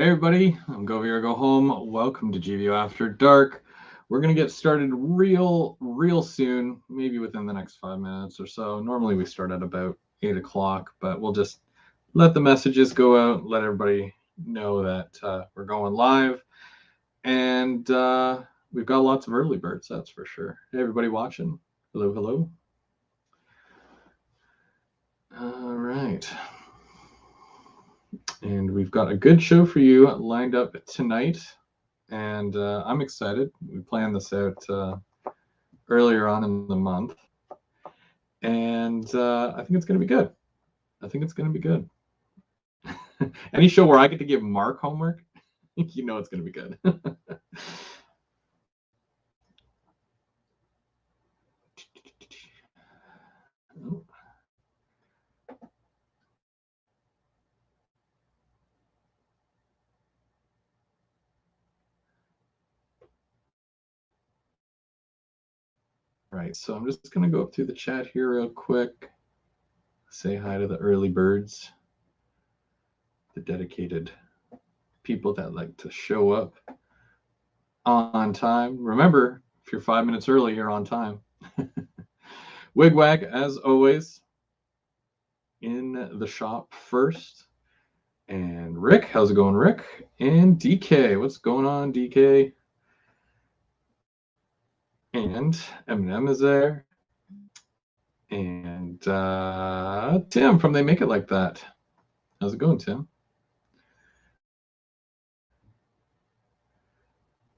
Hey everybody, I'm Go Here, Go Home. Welcome to GVO After Dark. We're going to get started real soon, maybe within the next 5 minutes or so. Normally we start at about 8 o'clock, but we'll just let the messages go out, let everybody know that we're going live. And we've got lots of early birds, that's for sure. Hey everybody watching, hello. All right. And we've got a good show for you lined up tonight. And I'm excited. We planned this out earlier on in the month. And I think it's going to be good. Any show where I get to give Mark homework, you know it's going to be good. Right, so I'm just going to go up through the chat here real quick. Say hi to the early birds, the dedicated people that like to show up on time. Remember, if you're 5 minutes early, you're on time. Wigwag, as always, in the shop first. And Rick, how's it going, Rick? And DK, what's going on, DK? And Eminem is there. And Tim from They Make It Like That. How's it going, Tim?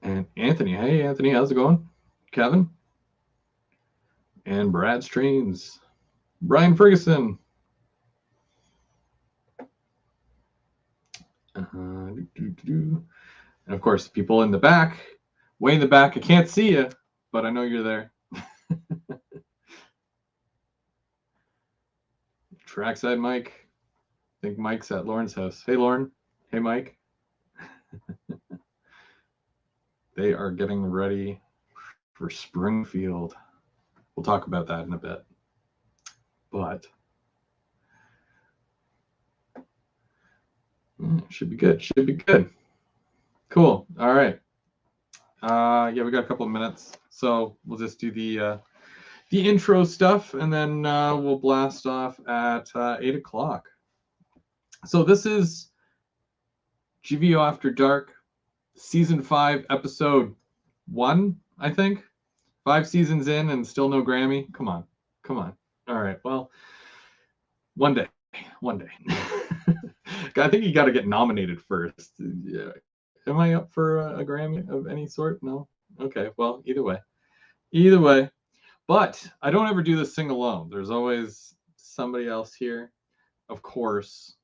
And Anthony, hey Anthony, how's it going? Kevin? And Brad Streams. Brian Ferguson. And of course, people in the back, way in the back. I can't see you, but I know you're there. Trackside Mike. I think Mike's at Lauren's house. Hey, Lauren. Hey, Mike. They are getting ready for Springfield. We'll talk about that in a bit. But should be good. Cool. All right. Yeah, we got a couple of minutes, so we'll just do the intro stuff, and then we'll blast off at 8 o'clock. So this is GVO After Dark, Season 5, Episode 1, I think. 5 seasons in and still no Grammy. Come on. All right, well, one day. I think you got to get nominated first. Yeah. Am I up for a Grammy of any sort? No? Okay, well, either way. But I don't ever do this thing alone. There's always somebody else here. Of course,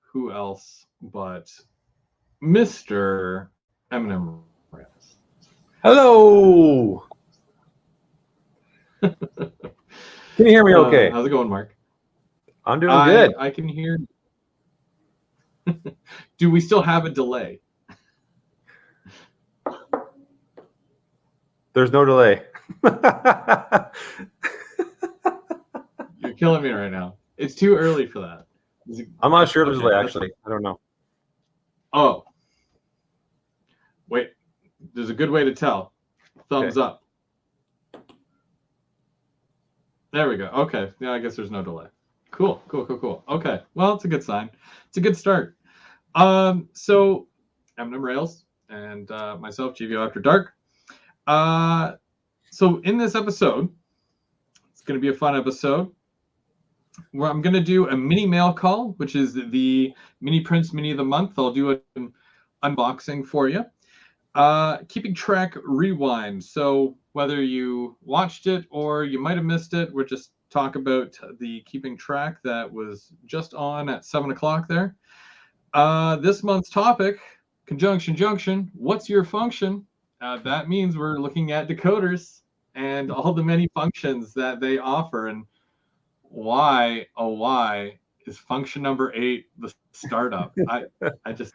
who else but Mr. Eminem Reyes. Hello. Can you hear me okay? How's it going, Mark? I'm doing good. I can hear. Do we still have a delay? There's no delay. You're killing me right now. It's too early for that. I'm not sure there's a delay, actually. I don't know. Oh. Wait. There's a good way to tell. Thumbs up. There we go. Okay. Yeah, I guess there's no delay. Cool. Okay. Well, it's a good sign. It's a good start. So Eminem Rails and myself, GVO After Dark. So in this episode, it's going to be a fun episode where I'm going to do a mini mail call, which is the Mini Prince Mini of the Month. I'll do an unboxing for you. Keeping track rewind. So whether you watched it or you might have missed it, we'll just talk about the keeping track that was just on at 7 o'clock there. This month's topic, conjunction junction, what's your function? That means we're looking at decoders and all the many functions that they offer, and why is function number 8 the startup? I just,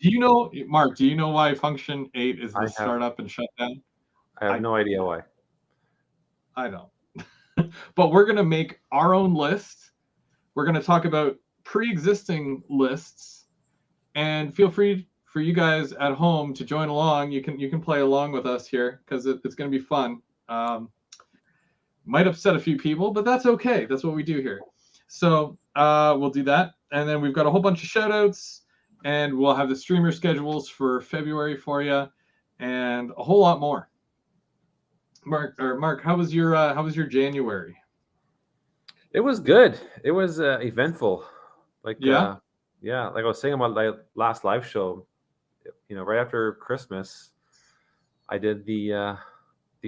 do you know, Mark, do you know why function 8 is the startup and shutdown? I have no idea why. I don't. But we're going to make our own list. We're going to talk about pre-existing lists, and feel free for you guys at home to join along. You can play along with us here because it's going to be fun. Might upset a few people, but that's okay. That's what we do here. So we'll do that. And then we've got a whole bunch of shout outs, and we'll have the streamer schedules for February for you and a whole lot more. Mark, how was your January? It was good. It was eventful. Like yeah, like I was saying about my last live show, right after Christmas, I did the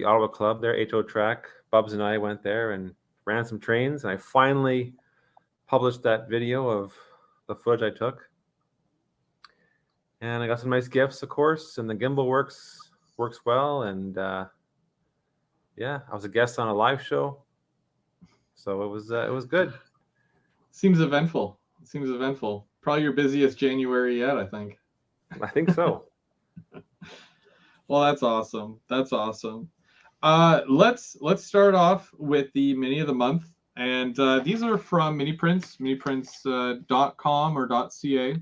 Ottawa Club there, HO track. Bubs and I went there and ran some trains, and I finally published that video of the footage I took. And I got some nice gifts, of course, and the gimbal works well. And I was a guest on a live show, so it was good. Seems eventful. Probably your busiest January yet, I think. I think so. Well, that's awesome. Let's start off with the mini of the month, and these are from miniprints.com or .ca,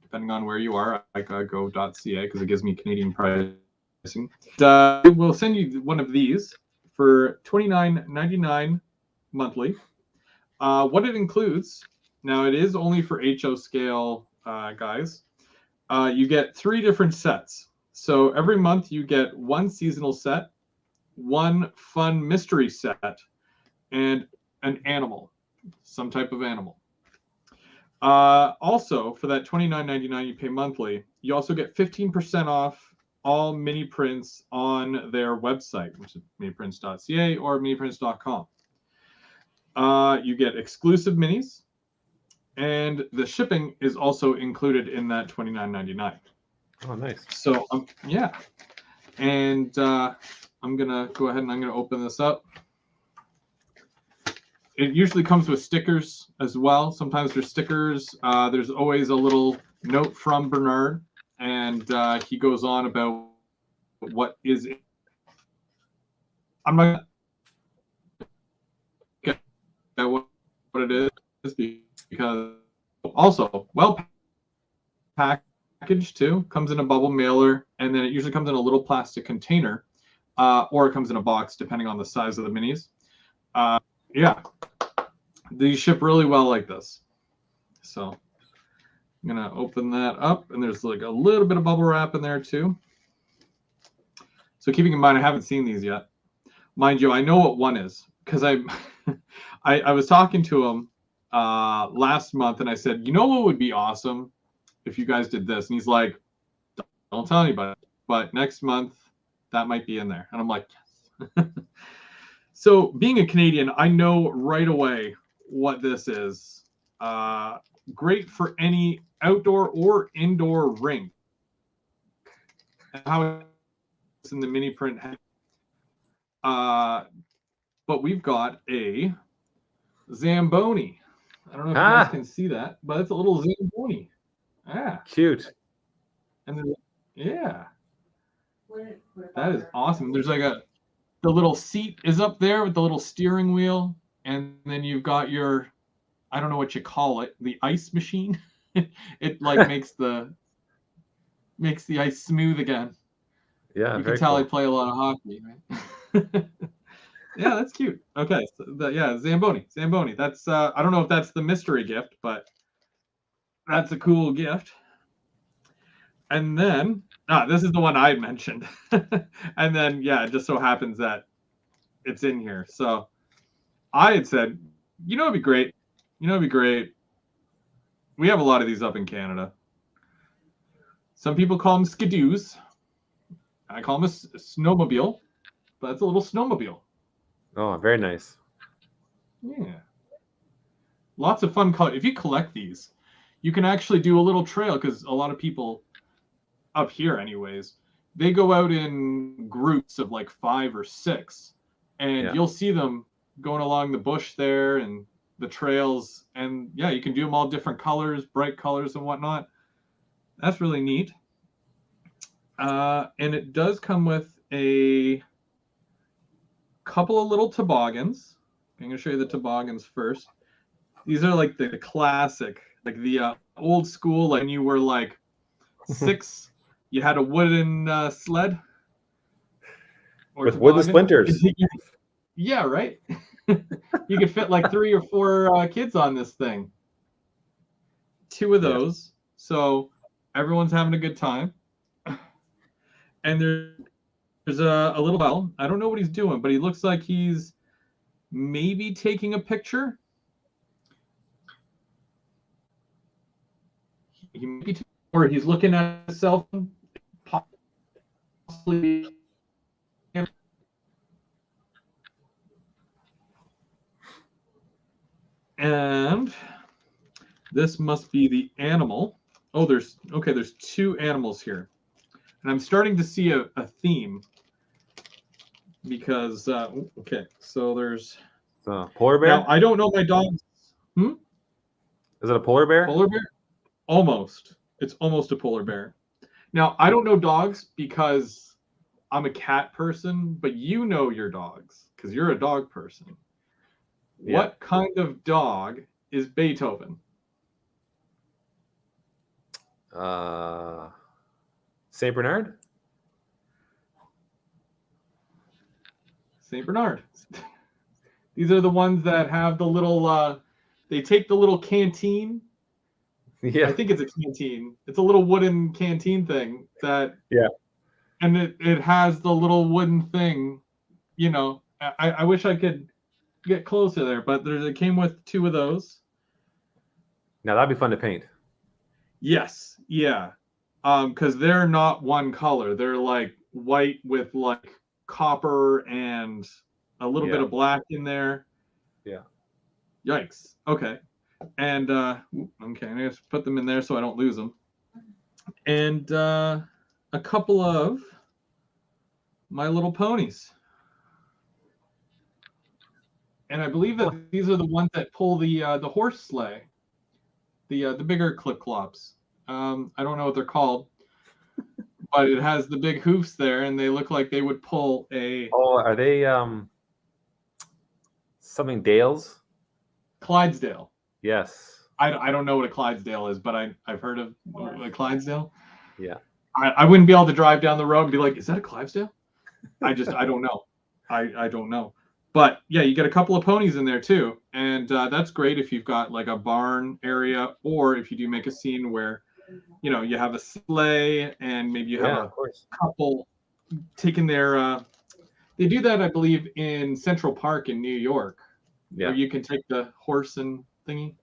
depending on where you are. I go .ca because it gives me Canadian pricing. We'll send you one of these for $29.99 monthly. What it includes, now it is only for HO scale guys. You get 3 different sets. So every month you get 1 seasonal set, 1 fun mystery set, and an animal, some type of animal. Also, for that $29.99 you pay monthly, you also get 15% off all mini prints on their website, which is miniprints.ca or miniprints.com. You get exclusive minis, and the shipping is also included in that $29.99. Oh, nice. So, yeah. And I'm going to go ahead and I'm going to open this up. It usually comes with stickers as well. Sometimes there's stickers. There's always a little note from Bernard, and he goes on about what is it. I'm not going to what it is because also well packaged too. Comes in a bubble mailer, and then it usually comes in a little plastic container, or it comes in a box depending on the size of the minis. Yeah, these ship really well like this. So I'm gonna open that up, and there's like a little bit of bubble wrap in there too. So keeping in mind, I haven't seen these yet. Mind you, I know what one is because I was talking to him last month, and I said, you know what would be awesome if you guys did this? And he's like, don't tell anybody, but next month that might be in there. And I'm like, yes. So being a Canadian, I know right away what this is. Great for any outdoor or indoor rink. And how it's in the mini print. But we've got a Zamboni. I don't know if you guys can see that, but it's a little Zamboni. Ah, cute. And then, yeah, that is awesome. There's like the little seat is up there with the little steering wheel, and then you've got your, I don't know what you call it, the ice machine. It like makes the ice smooth again. Yeah, you can tell cool. I play a lot of hockey, right? Yeah, that's cute. Okay, so Zamboni. That's I don't know if that's the mystery gift, but that's a cool gift. And then this is the one I mentioned. And then it just so happens that it's in here. So I had said, it'd be great. We have a lot of these up in Canada. Some people call them skidoos. I call them a snowmobile, but it's a little snowmobile. Oh, very nice. Yeah. Lots of fun color. If you collect these, you can actually do a little trail, because a lot of people up here anyways, they go out in groups of like 5 or 6, and you'll see them going along the bush there and the trails, and you can do them all different colors, bright colors and whatnot. That's really neat. And it does come with a couple of little toboggans. I'm going to show you the toboggans first. These are like the classic, like the old school, like when you were like 6, you had a wooden sled or With wooden toboggan. splinters. Yeah, right. You could fit like 3 or 4 kids on this thing. 2 of Yeah. those, so everyone's having a good time. And there's a little bell. I don't know what he's doing, but he looks like he's maybe taking a picture. He may be, or he's looking at his cell phone. Possibly. And this must be the animal. Oh, there's 2 animals here. And I'm starting to see a theme because, okay, so there's... Polar bear? Now, I don't know my dogs. Is it a polar bear? Polar bear? Almost. It's almost a polar bear. Now, I don't know dogs because I'm a cat person, but you know your dogs because you're a dog person. Yeah. What kind of dog is Beethoven? Saint Bernard? Saint Bernard. These are the ones that have the little, they take the little canteen. Yeah. I think it's a canteen. It's a little wooden canteen thing that... Yeah. And it has the little wooden thing, you know. I wish I could get closer there, but it came with 2 of those. Now that'd be fun to paint. Yes, yeah. Because they're not one color. They're like white with like copper and a little bit of black in there. Yeah. Yikes. Okay. And okay, I'm gonna put them in there so I don't lose them. And a couple of My Little Ponies. And I believe that these are the ones that pull the horse sleigh, the bigger clip-clops. I don't know what they're called, but it has the big hoofs there, and they look like they would pull a... Oh, are they something Dales? Clydesdale. Yes. I don't know what a Clydesdale is, but I've heard of a Clydesdale. Yeah. I wouldn't be able to drive down the road and be like, is that a Clydesdale? I don't know. I don't know. But yeah, you get a couple of ponies in there too. And that's great if you've got like a barn area, or if you do make a scene where, you know, you have a sleigh and maybe you have a couple taking their, they do that, I believe, in Central Park in New York, where you can take the horse and thingy.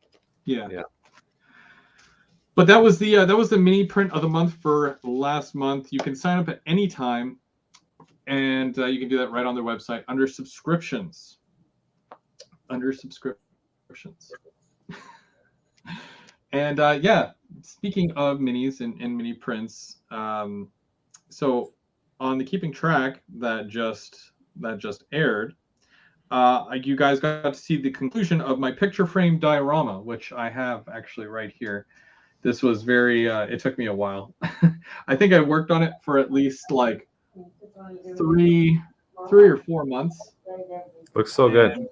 Yeah. Yeah. But that was the mini print of the month for last month. You can sign up at any time, and you can do that right on their website under subscriptions. Under subscriptions. And yeah, speaking of minis and mini prints, so on the Keeping Track that just aired, you guys got to see the conclusion of my picture frame diorama, which I have actually right here. This was very, it took me a while. I think I worked on it for at least like three or 4 months. Looks so good.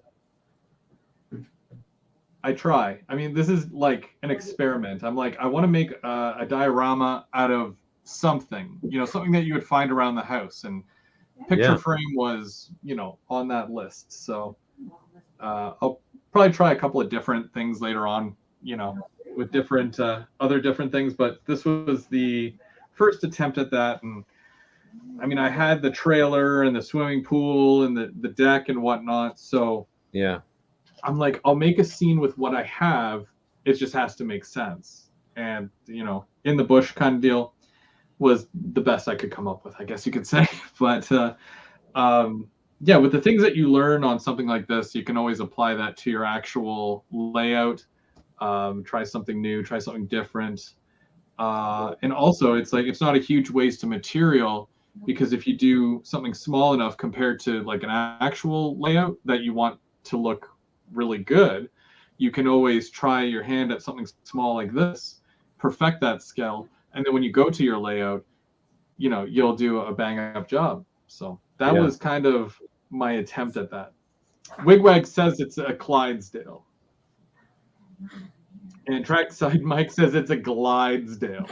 I try. I mean, this is like an experiment. I'm like, I want to make a diorama out of something, you know, something that you would find around the house. And picture frame was, you know, on that list. So I'll probably try a couple of different things later on, you know, with different other different things. But this was the first attempt at that. And I mean, I had the trailer and the swimming pool and the deck and whatnot. So yeah, I'm like, I'll make a scene with what I have. It just has to make sense. And, you know, in the bush kind of deal was the best I could come up with, I guess you could say. But yeah, with the things that you learn on something like this, you can always apply that to your actual layout. Try something new, try something different. And also, it's like, it's not a huge waste of material, because if you do something small enough compared to like an actual layout that you want to look really good, you can always try your hand at something small like this, perfect that scale, and then when you go to your layout, you know, you'll do a bang up job. So that was kind of my attempt at that. Wigwag says it's a Clydesdale, and Trackside Mike says it's a Glidesdale.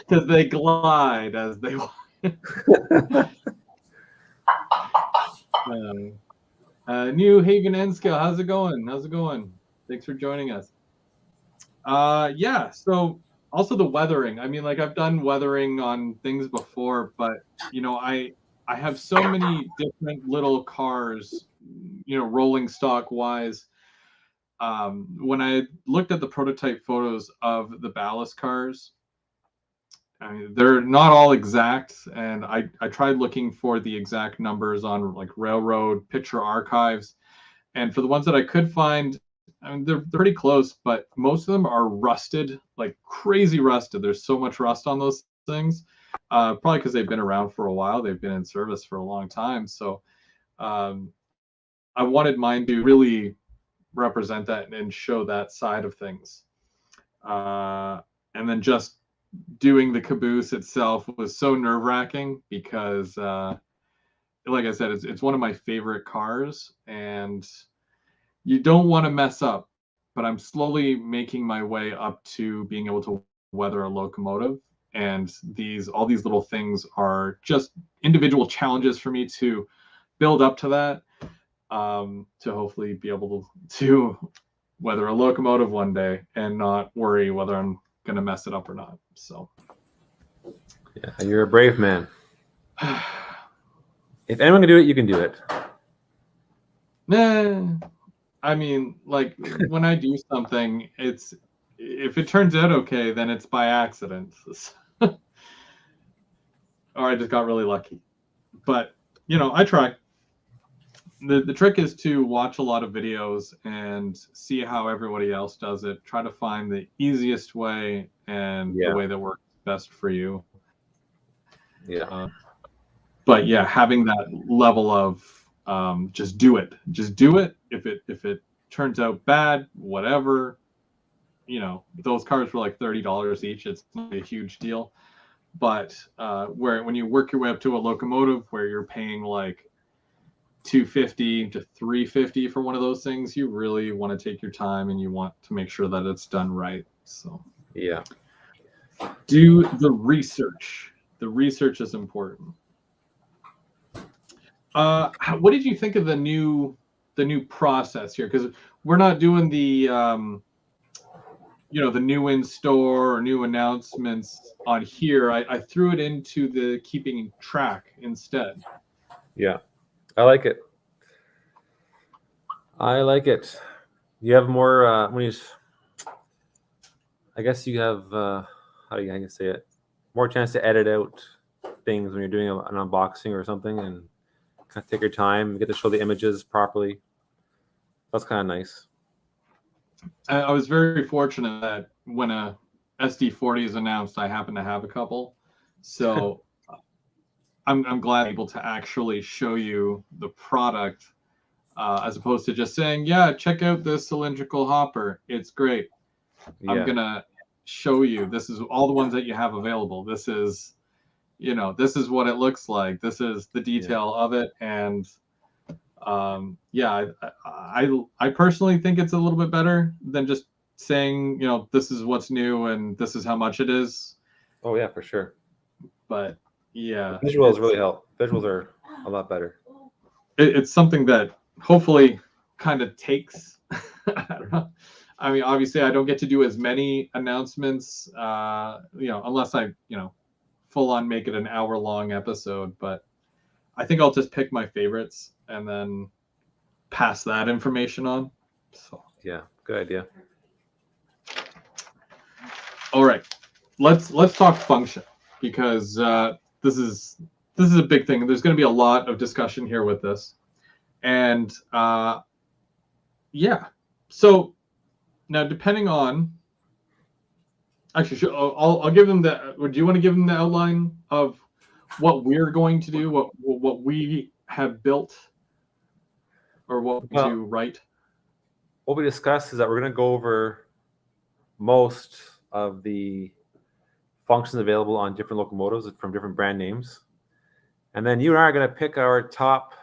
because they glide as they walk. New Hagen Enskill, how's it going? How's it going? Thanks for joining us. Yeah, so also the weathering. I mean, like I've done weathering on things before, but I have so many different little cars, rolling stock wise. When I looked at the prototype photos of the ballast cars, I mean, they're not all exact, and I tried looking for the exact numbers on like railroad picture archives, and for the ones that I could find, I mean, they're pretty close, but most of them are rusted, like crazy rusted. There's so much rust on those things, probably because they've been around for a while. They've been in service for a long time, so I wanted mine to really represent that and show that side of things. And then just doing the caboose itself was so nerve-wracking because like I said, it's one of my favorite cars, and you don't want to mess up, but I'm slowly making my way up to being able to weather a locomotive, and all these little things are just individual challenges for me to build up to that, to hopefully be able to weather a locomotive one day and not worry whether I'm going to mess it up or not. So yeah, you're a brave man. If anyone can do it, you can do it. Nah, I mean, like when I do something, if it turns out okay, then it's by accident, or I just got really lucky. But I try. The trick is to watch a lot of videos and see how everybody else does it. Try to find the easiest way and the way that works best for you. Yeah. But yeah, having that level of just do it. Just do it. If it turns out bad, whatever. Those cars were like $30 each. It's not a huge deal. But when you work your way up to a locomotive where you're paying like $250 to $350 for one of those things, you really want to take your time and you want to make sure that it's done right. So yeah, do the research. The research is important. What did you think of the new process here? Because we're not doing the the new in store or new announcements on here. I threw it into the keeping track instead. Yeah, I like it. You have more I guess you have how do you say it? More chance to edit out things when you're doing an unboxing or something, and kind of take your time. You get to show the images properly. That's kind of nice. I was very fortunate that when a SD40 is announced, I happen to have a couple. So I'm glad able to actually show you the product, as opposed to just saying, yeah, check out this cylindrical hopper. It's great. Yeah. I'm going to show you. This is all the ones that you have available. This is, this is what it looks like. This is the detail of it. And I personally think it's a little bit better than just saying, this is what's new and this is how much it is. Oh yeah, for sure. But yeah, the visuals really help. Visuals are a lot better. It's something that hopefully kind of takes. I don't know. I mean, obviously, I don't get to do as many announcements, unless I, full on make it an hour-long episode. But I think I'll just pick my favorites and then pass that information on. So yeah, good idea. All right, let's talk function, because this is a big thing. There's going to be a lot of discussion here with this, and yeah. So now, depending on, actually, I'll give them the. Do you want to give them the outline of what we're going to do, what we have built, or what to write? What we discussed is that we're going to go over most of the functions available on different locomotives from different brand names, and then you and I are going to pick our top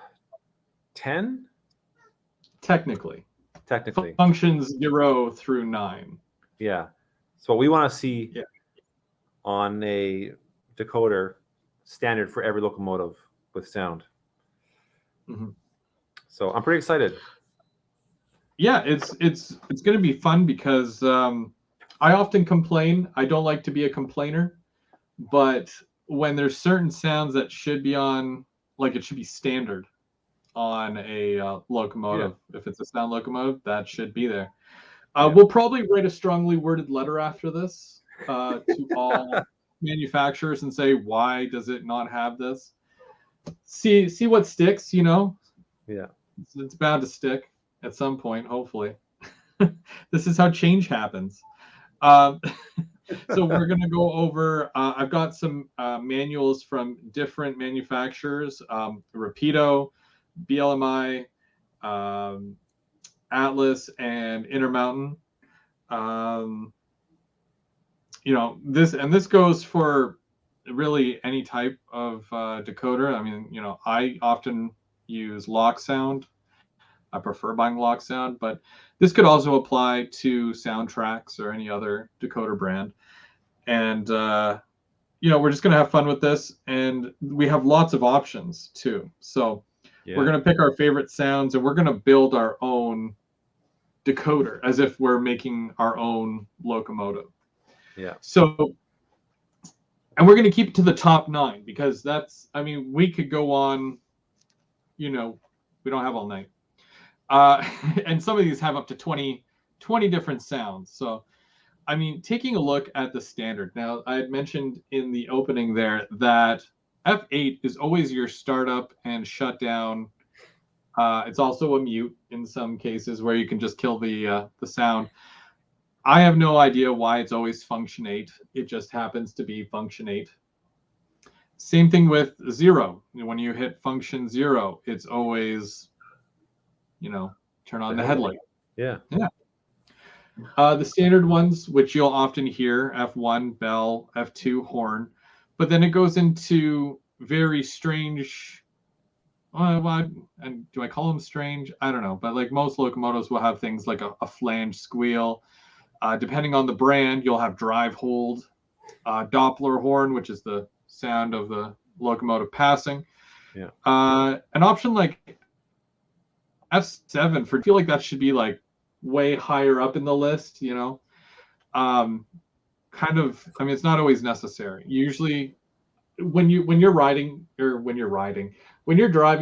10. Technically, functions 0 through 9. Yeah. So what we want to see on a decoder standard for every locomotive with sound. Mm-hmm. So I'm pretty excited. Yeah, it's going to be fun because I often complain. I don't like to be a complainer, but when there's certain sounds that should be on, like it should be standard on a locomotive. If it's a sound locomotive, that should be there. We'll probably write a strongly worded letter after this to all manufacturers and say, why does it not have this? See what sticks, you know? Yeah. It's bound to stick at some point, hopefully. This is how change happens. So we're going to go over, I've got some manuals from different manufacturers, Rapido, BLMI, Atlas, and Intermountain. You know, this goes for really any type of decoder. I mean, you know, I often use lock sound. I prefer buying lock sound, but this could also apply to Soundtracks or any other decoder brand. And you know, we're just gonna have fun with this, and we have lots of options too. So we're gonna pick our favorite sounds, and we're gonna build our own decoder as if we're making our own locomotive. Yeah. So, and we're gonna keep it to the top 9 because that's, I mean, we could go on. You know, we don't have all night. And some of these have up to 20 different sounds. So, I mean, taking a look at the standard. Now, I had mentioned in the opening there that F8 is always your startup and shutdown. It's also a mute in some cases where you can just kill the sound. I have no idea why it's always function 8. It just happens to be function 8. Same thing with 0. When you hit function 0, it's always, you know, turn on the headlight. Yeah. Yeah. The standard ones, which you'll often hear, F1, bell, F2, horn, but then it goes into very strange. And do I call them strange? I don't know, but like most locomotives will have things like a flange squeal. Depending on the brand, you'll have drive hold, Doppler horn, which is the sound of the locomotive passing. Yeah. An option like F7 I feel like that should be like way higher up in the list, you know. Kind of, I mean, it's not always necessary. Usually when you're driving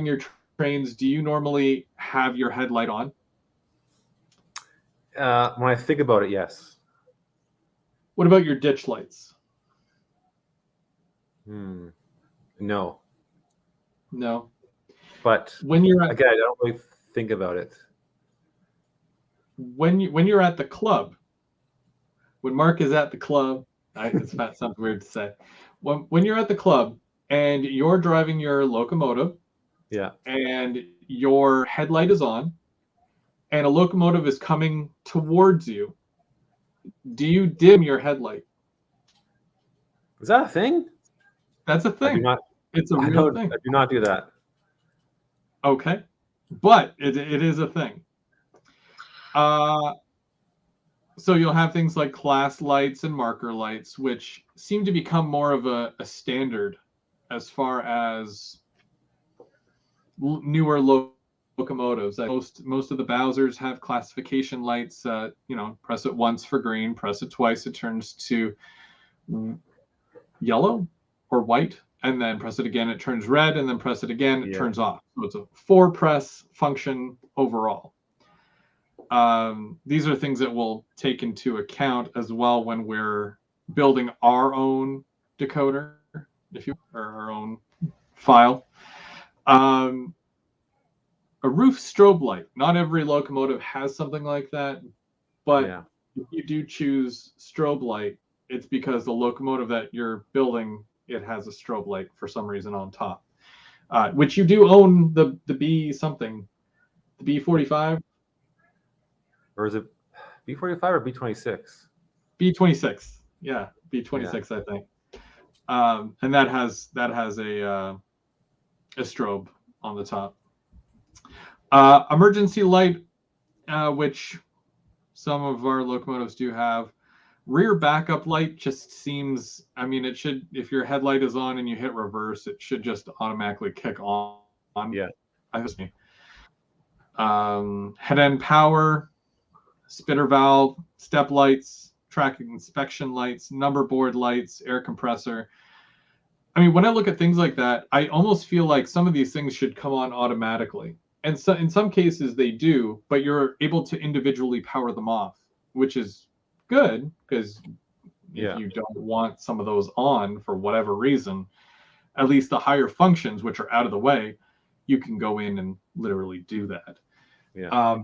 your trains, do you normally have your headlight on? When I think about it, yes. What about your ditch lights? No. No. But when you're again, I don't really think about it. When you're at the club, when Mark is at the club, that sounds weird to say. When you're at the club and you're driving your locomotive, yeah, and your headlight is on, and a locomotive is coming towards you, do you dim your headlight? Is that a thing? That's a thing. It's a real thing. I do not do that. Okay, but it is a thing. So you'll have things like class lights and marker lights, which seem to become more of a standard as far as newer locomotives. Most of the Bowsers have classification lights. You know, press it once for green, press it twice, it turns to yellow or white, and then press it again, it turns red, and then press it again, it turns off. So it's a 4-press function overall. These are things that we'll take into account as well when we're building our own decoder, or our own file. A roof strobe light. Not every locomotive has something like that, but if you do choose strobe light, it's because the locomotive that you're building, it has a strobe light for some reason on top, which you do own the B something, the B45. Or is it B45 or B26? B26. Yeah, B26, I think. And that has a strobe on the top. Emergency light, which some of our locomotives do have. Rear backup light just seems, I mean, it should, if your headlight is on and you hit reverse, it should just automatically kick on. Yeah. Head end power, spinner valve, step lights, tracking inspection lights, number board lights, air compressor. I mean, when I look at things like that, I almost feel like some of these things should come on automatically. And so in some cases they do, but you're able to individually power them off, which is good because if you don't want some of those on for whatever reason, at least the higher functions, which are out of the way, you can go in and literally do that. Yeah.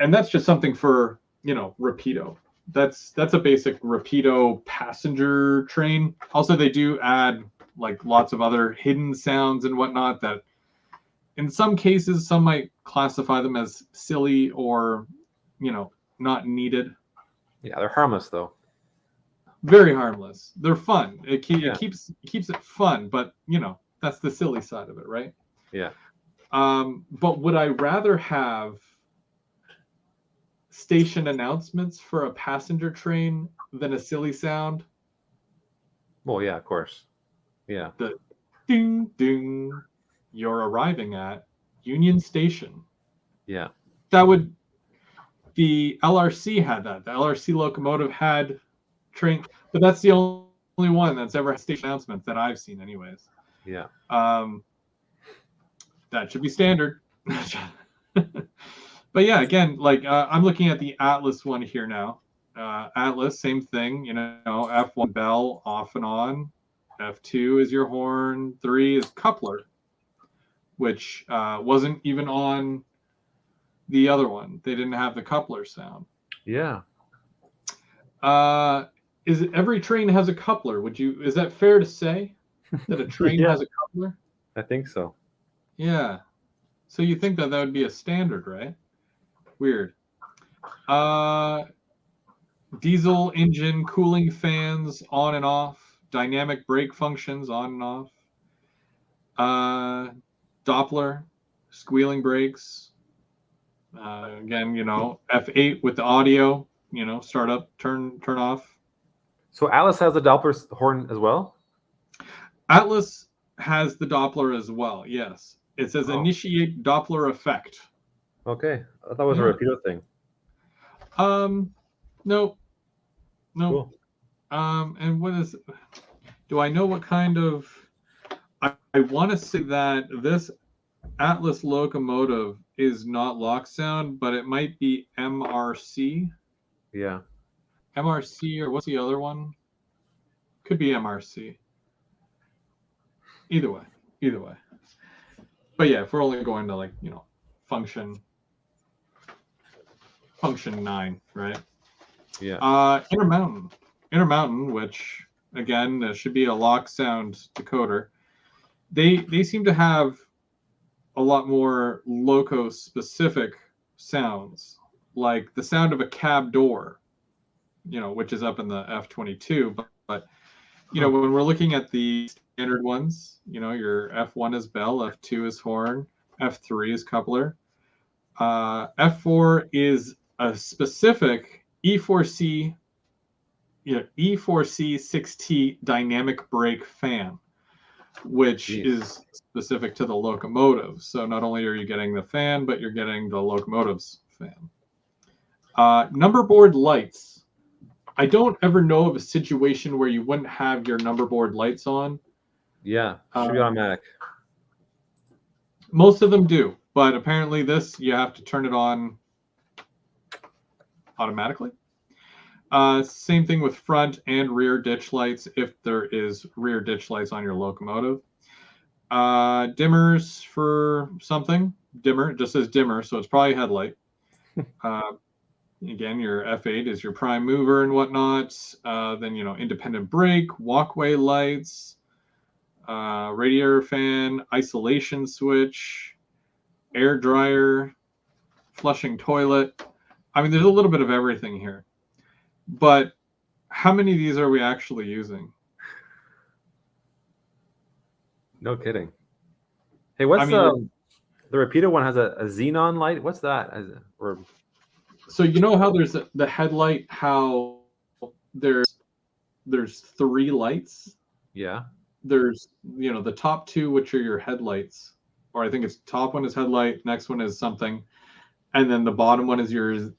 And that's just something for, Rapido. That's a basic Rapido passenger train. Also, they do add like lots of other hidden sounds and whatnot that in some cases, some might classify them as silly or, not needed. Yeah, they're harmless though. Very harmless. They're fun. It keeps it fun, but that's the silly side of it, right? Yeah. But would I rather have station announcements for a passenger train than a silly sound? Well, yeah, of course. Yeah. The ding ding, you're arriving at Union Station. Yeah. The LRC had that. The LRC locomotive had train, but that's the only one that's ever had station announcements that I've seen anyways. Yeah. That should be standard. But yeah, again, like I'm looking at the Atlas one here now. Atlas, same thing, F1 bell off and on. F2 is your horn. 3 is coupler, which wasn't even on the other one. They didn't have the coupler sound. Yeah. Every train has a coupler? Is that fair to say that a train has a coupler? I think so. Yeah. So you think that would be a standard, right? Weird. Diesel engine cooling fans on and off. Dynamic brake functions on and off. Doppler, squealing brakes. Again, F8 with the audio, start up, turn off. So Atlas has the Doppler horn as well? Atlas has the Doppler as well, yes. It says initiate Doppler effect. Okay. I thought it was a Rapido thing. No. Cool. And what is, do I know what kind of, I want to say that this Atlas locomotive is not lock sound, but it might be MRC. Yeah. MRC, or what's the other one? Could be MRC. Either way. But yeah, if we're only going to function 9, right? Yeah. Intermountain, which again should be a lock sound decoder. They seem to have a lot more loco specific sounds, like the sound of a cab door, which is up in the F22. But when we're looking at the standard ones, your F1 is bell, F2 is horn, F3 is coupler, F4 is a specific E4C 6T dynamic brake fan, which is specific to the locomotive. So not only are you getting the fan, but you're getting the locomotive's fan. Number board lights. I don't ever know of a situation where you wouldn't have your number board lights on. Yeah, should be automatic. Most of them do, but apparently this, you have to turn it on automatically. Same thing with front and rear ditch lights, if there is rear ditch lights on your locomotive. Dimmers for something. Dimmer, it just says dimmer, so it's probably headlight. Again, your F8 is your prime mover and whatnot. Then, independent brake, walkway lights, radiator fan, isolation switch, air dryer, flushing toilet. I mean, there's a little bit of everything here. But how many of these are we actually using? No kidding. Hey, what's the Rapido one has a xenon light? What's that? So how there's the headlight, how there's three lights. Yeah. There's the top two, which are your headlights, or I think it's top one is headlight, next one is something, and then the bottom one is your,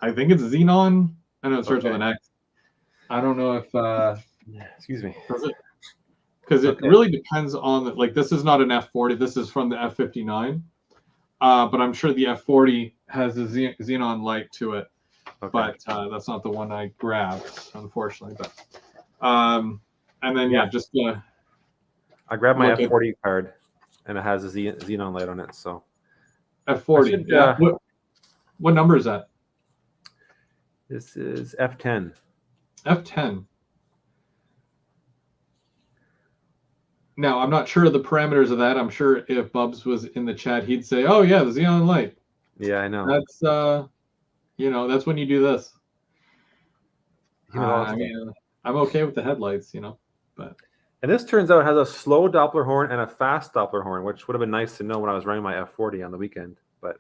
I think it's xenon. I know it starts with an X. I don't know if excuse me. does it, because it really depends on like this is not an F40. This is from the F59. But I'm sure the F40 has a xenon light to it. But that's not the one I grabbed, unfortunately. But and then just I grabbed my F40 card, and it has a xenon light on it. So F40. Yeah. What number is that? This is F10. F10. Now, I'm not sure of the parameters of that. I'm sure if Bubs was in the chat, he'd say, "Oh yeah, the xenon light." Yeah, I know. That's that's when you do this. I mean, I'm okay with the headlights, but. And this turns out it has a slow Doppler horn and a fast Doppler horn, which would have been nice to know when I was running my F40 on the weekend. But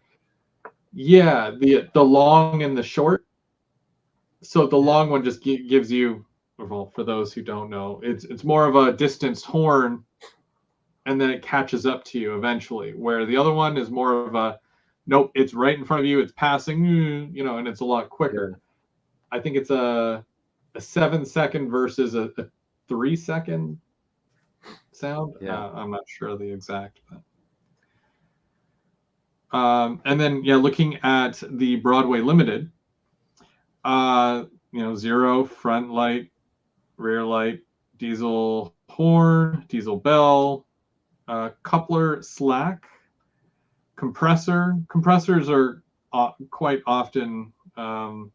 yeah, the long and the short. So the long one just gives you, well, for those who don't know, it's more of a distanced horn, and then it catches up to you eventually. Where the other one is more of a, nope, it's right in front of you, it's passing, and it's a lot quicker. Yeah. I think it's a 7-second versus a 3-second sound. Yeah, I'm not sure of the exact. But. And then looking at the Broadway Limited. 0 front light, rear light, diesel horn, diesel bell, coupler slack, compressor. Compressors are quite often on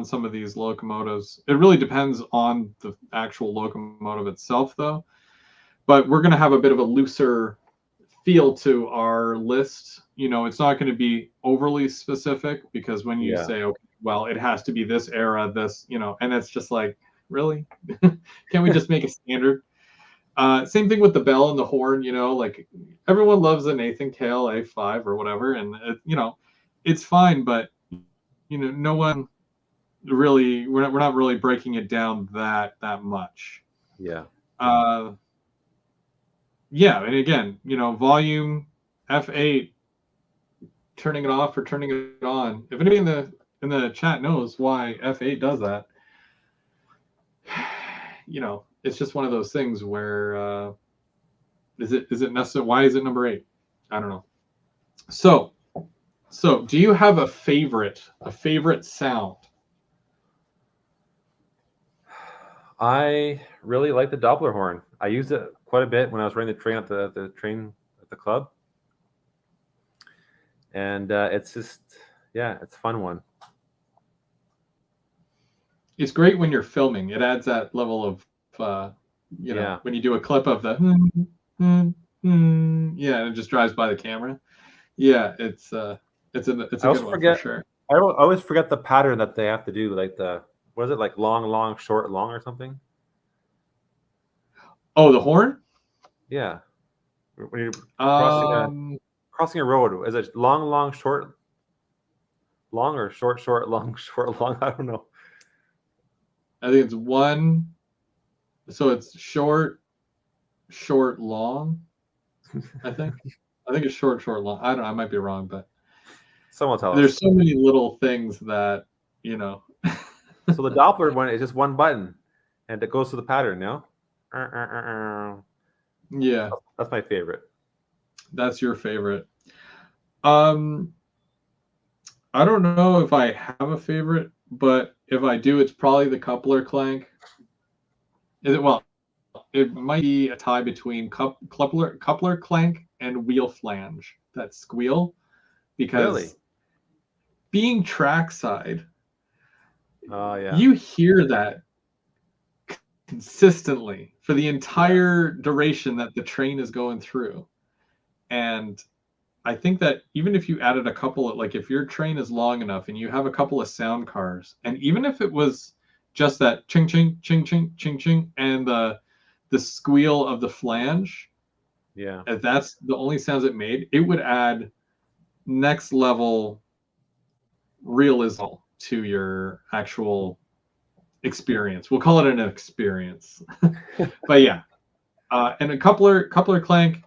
some of these locomotives. It really depends on the actual locomotive itself, though. But we're going to have a bit of a looser feel to our list. It's not going to be overly specific, because when you say, okay, well, it has to be this era, this, and it's just like, really? Can't we just make a standard? Same thing with the bell and the horn, like everyone loves a Nathan Kale A5 or whatever. And, it's fine, but, no one really, we're not really breaking it down that much. Yeah. And again, volume, F8, turning it off or turning it on. If anybody in the chat knows why F8 does that, it's just one of those things where is it necessary? Why is it number 8? I don't know. So do you have a favorite sound? I really like the Doppler horn. I used it quite a bit when I was running the train at the club. And it's just, it's a fun one. It's great when you're filming. It adds that level of, when you do a clip of the, and it just drives by the camera. Yeah, it's a good one for sure. I always forget the pattern that they have to do, like what is it, like long, short, long, or something? Oh, the horn? Yeah. When you're crossing a road, is it long, short, long, or short, long, short, long? I don't know. I think it's one. So it's short, long. I think it's short, long. I don't know. I might be wrong, but someone tell us. There's so many little things that So the Doppler one is just one button, and it goes to the pattern. No. Yeah, that's my favorite. That's your favorite. I don't know if I have a favorite, but if I do, it's probably the coupler clank. It might be a tie between coupler clank and wheel flange, that squeal, because being trackside, you hear that consistently for the entire duration that the train is going through. And I think that even if you added a couple of, like, if your train is long enough and you have a couple of sound cars, and even if it was just that ching ching ching ching ching ching and the squeal of the flange, if that's the only sounds it made, it would add next level realism to your actual experience. We'll call it an experience. But yeah, and a coupler clank,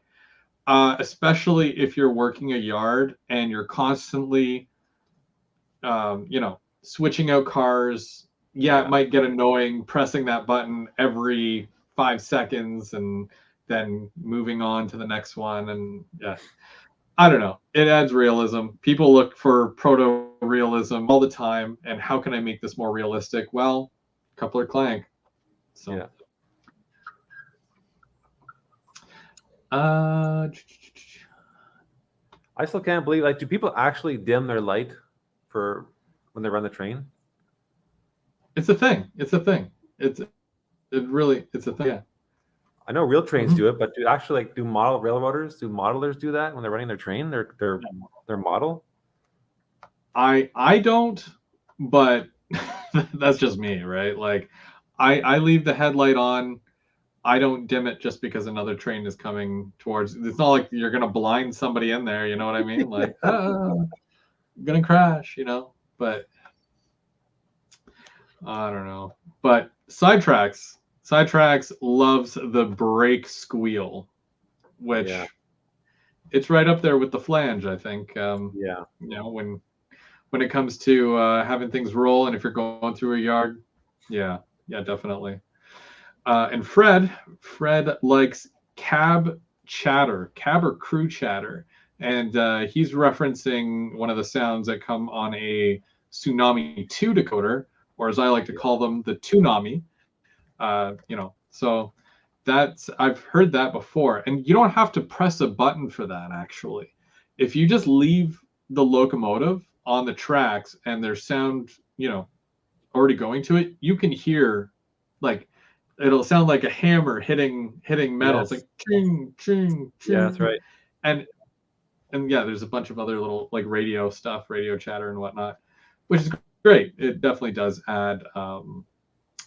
especially if you're working a yard and you're constantly, switching out cars. Yeah, it might get annoying pressing that button every 5 seconds and then moving on to the next one. And yeah, I don't know. It adds realism. People look for proto realism all the time. And how can I make this more realistic? Well, coupler clank. So, Yeah. uh, I still can't believe, like, do people actually dim their light for when they run the train? it's a thing. It's a thing. It's a thing. Yeah. I know real trains do it, but do actually, like, do modelers do that when they're running their train, their model? I don't, but that's just me, right? Like, I leave the headlight on. I don't dim it just because another train is coming towards. It's not like you're gonna blind somebody in there. You know what I mean? Like, I'm gonna crash. But I don't know. But Sidetracks loves the brake squeal, which it's right up there with the flange, I think. When it comes to having things roll, and if you're going through a yard, yeah, definitely. And Fred likes cab or crew chatter, and he's referencing one of the sounds that come on a Tsunami 2 decoder, or as I like to call them, the Toonami. So I've heard that before, and you don't have to press a button for that. Actually, if you just leave the locomotive on the tracks and there's sound, already going to it, you can hear, like, it'll sound like a hammer hitting metal. Yes. It's like ching, ching, ching. Yeah, that's right. And yeah, there's a bunch of other little, like, radio stuff, radio chatter and whatnot, which is great. It definitely does add,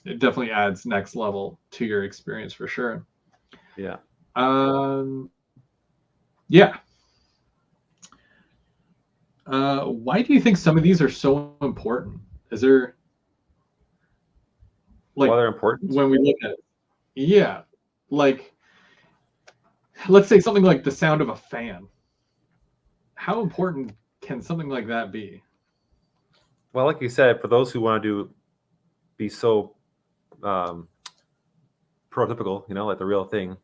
it definitely adds next level to your experience for sure. Yeah. Yeah. Why do you think some of these are so important? Is there, like, Why they're important? when we look at it? Yeah. Like, let's say something like the sound of a fan. How important can something like that be? Well, like you said, for those who want to be so prototypical, like the real thing,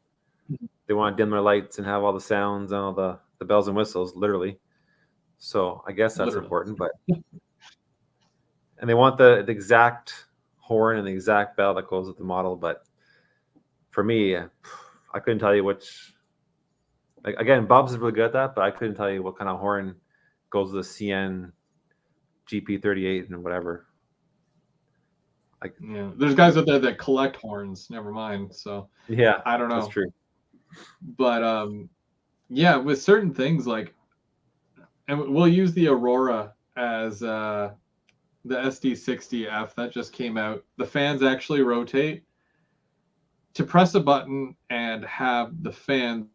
they want to dim their lights and have all the sounds and all the bells and whistles, literally. So I guess that's important, but and they want the exact horn and the exact bell that goes with the model. But for me, I couldn't tell you which. Like, again, Bob's is really good at that, but I couldn't tell you what kind of horn goes with the CN GP38 and whatever. Yeah, there's guys out there that collect horns. Never mind. So yeah, I don't know. That's true. But yeah, with certain things, like, and we'll use the Aurora as the SD60F that just came out. The fans actually rotate. To press a button and have the fans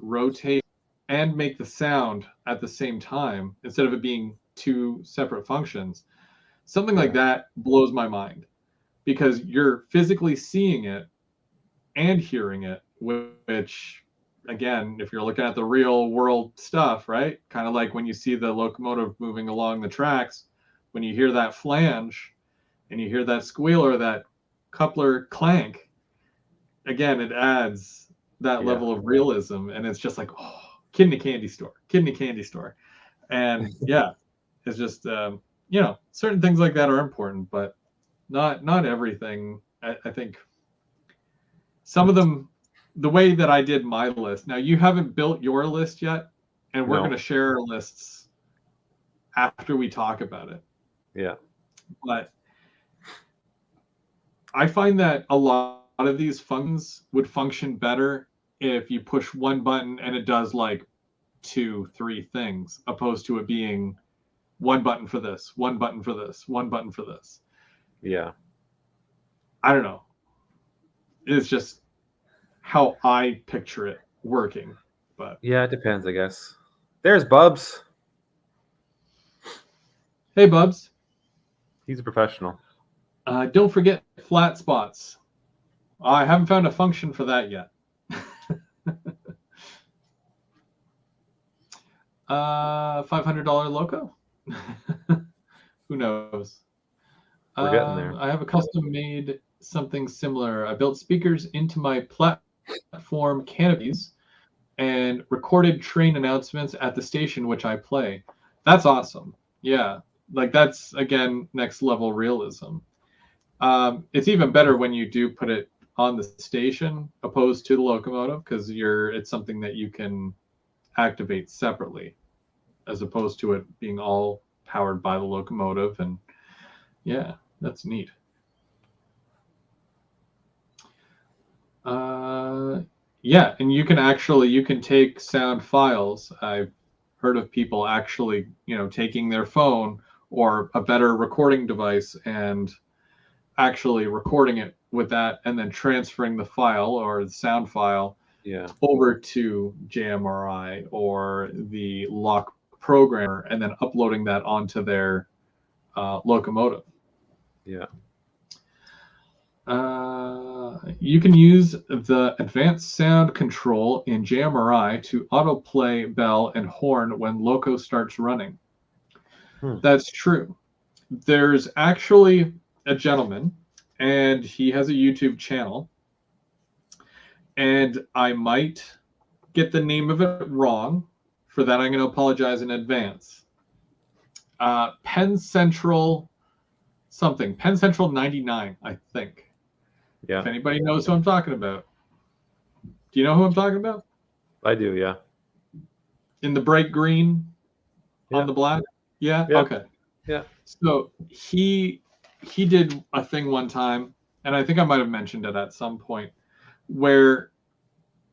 rotate and make the sound at the same time instead of it being two separate functions, something like that blows my mind, because you're physically seeing it and hearing it, which, again, if you're looking at the real world stuff, right, kind of like when you see the locomotive moving along the tracks, when you hear that flange and you hear that squeal or that coupler clank, again, it adds that level of realism, and it's just like, oh, kid in a candy store. And yeah, it's just certain things like that are important, but not everything. I think some of them, the way that I did my list. Now, you haven't built your list yet, and we're going to share our lists after we talk about it. Yeah. But I find that a lot of these functions would function better if you push one button and it does like 2-3 things, opposed to it being one button for this, one button for this, one button for this. Yeah. I don't know. It's just how I picture it working. But yeah, it depends, I guess. There's Bubs. Hey, Bubs. He's a professional. Don't forget flat spots. I haven't found a function for that yet. $500 loco? Who knows? We're getting there. I have a custom-made something similar. I built speakers into my platform canopies and recorded train announcements at the station which I play. That's awesome. Yeah, like that's again next level realism. It's even better when you do put it on the station opposed to the locomotive because it's something that you can activate separately as opposed to it being all powered by the locomotive. And yeah, that's neat. Yeah, and you can take sound files. I've heard of people actually, taking their phone or a better recording device and actually recording it with that and then transferring the file or the sound file over to JMRI or the lock programmer and then uploading that onto their locomotive. Yeah. You can use the advanced sound control in JMRI to autoplay bell and horn when loco starts running. That's true. There's actually a gentleman, and he has a YouTube channel, and I might get the name of it wrong. For that, I'm going to apologize in advance. Penn Central 99, I think. Yeah. If anybody knows who I'm talking about. Do you know who I'm talking about? I do, yeah. In the bright green on the black? Yeah? Okay. Yeah. So he did a thing one time, and I think I might have mentioned it at some point, where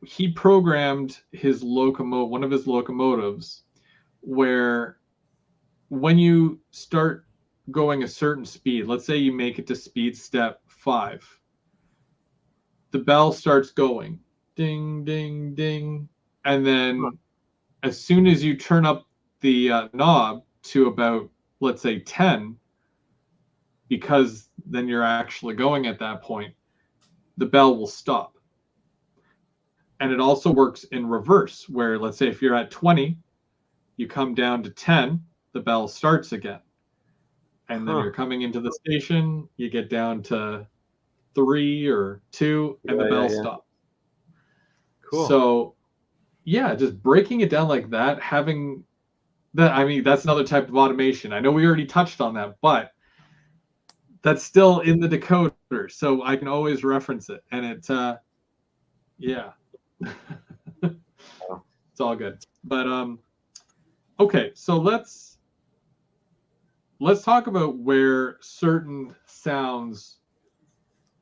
he programmed one of his locomotives, where when you start going a certain speed, let's say you make it to speed step 5, the bell starts going ding, ding, ding. And then as soon as you turn up the knob to about, let's say 10, because then you're actually going at that point, the bell will stop. And it also works in reverse, where let's say if you're at 20, you come down to 10, the bell starts again. And then you're coming into the station, you get down to 3 or 2, and the bell stops. Cool. So, yeah, just breaking it down like that, having that, I mean, that's another type of automation. I know we already touched on that, but that's still in the decoder, so I can always reference it. And it's, yeah. It's all good. But, okay, so let's talk about where certain sounds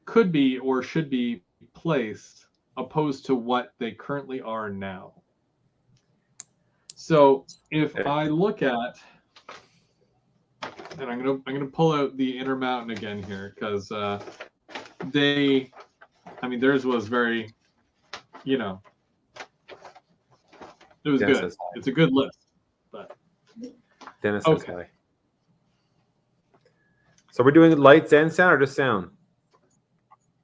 could be or should be placed opposed to what they currently are now. So if I look at, and I'm gonna pull out the Intermountain again here because theirs was very, it was good. It's a good list, but Dennis is high. So we're doing lights and sound, or just sound?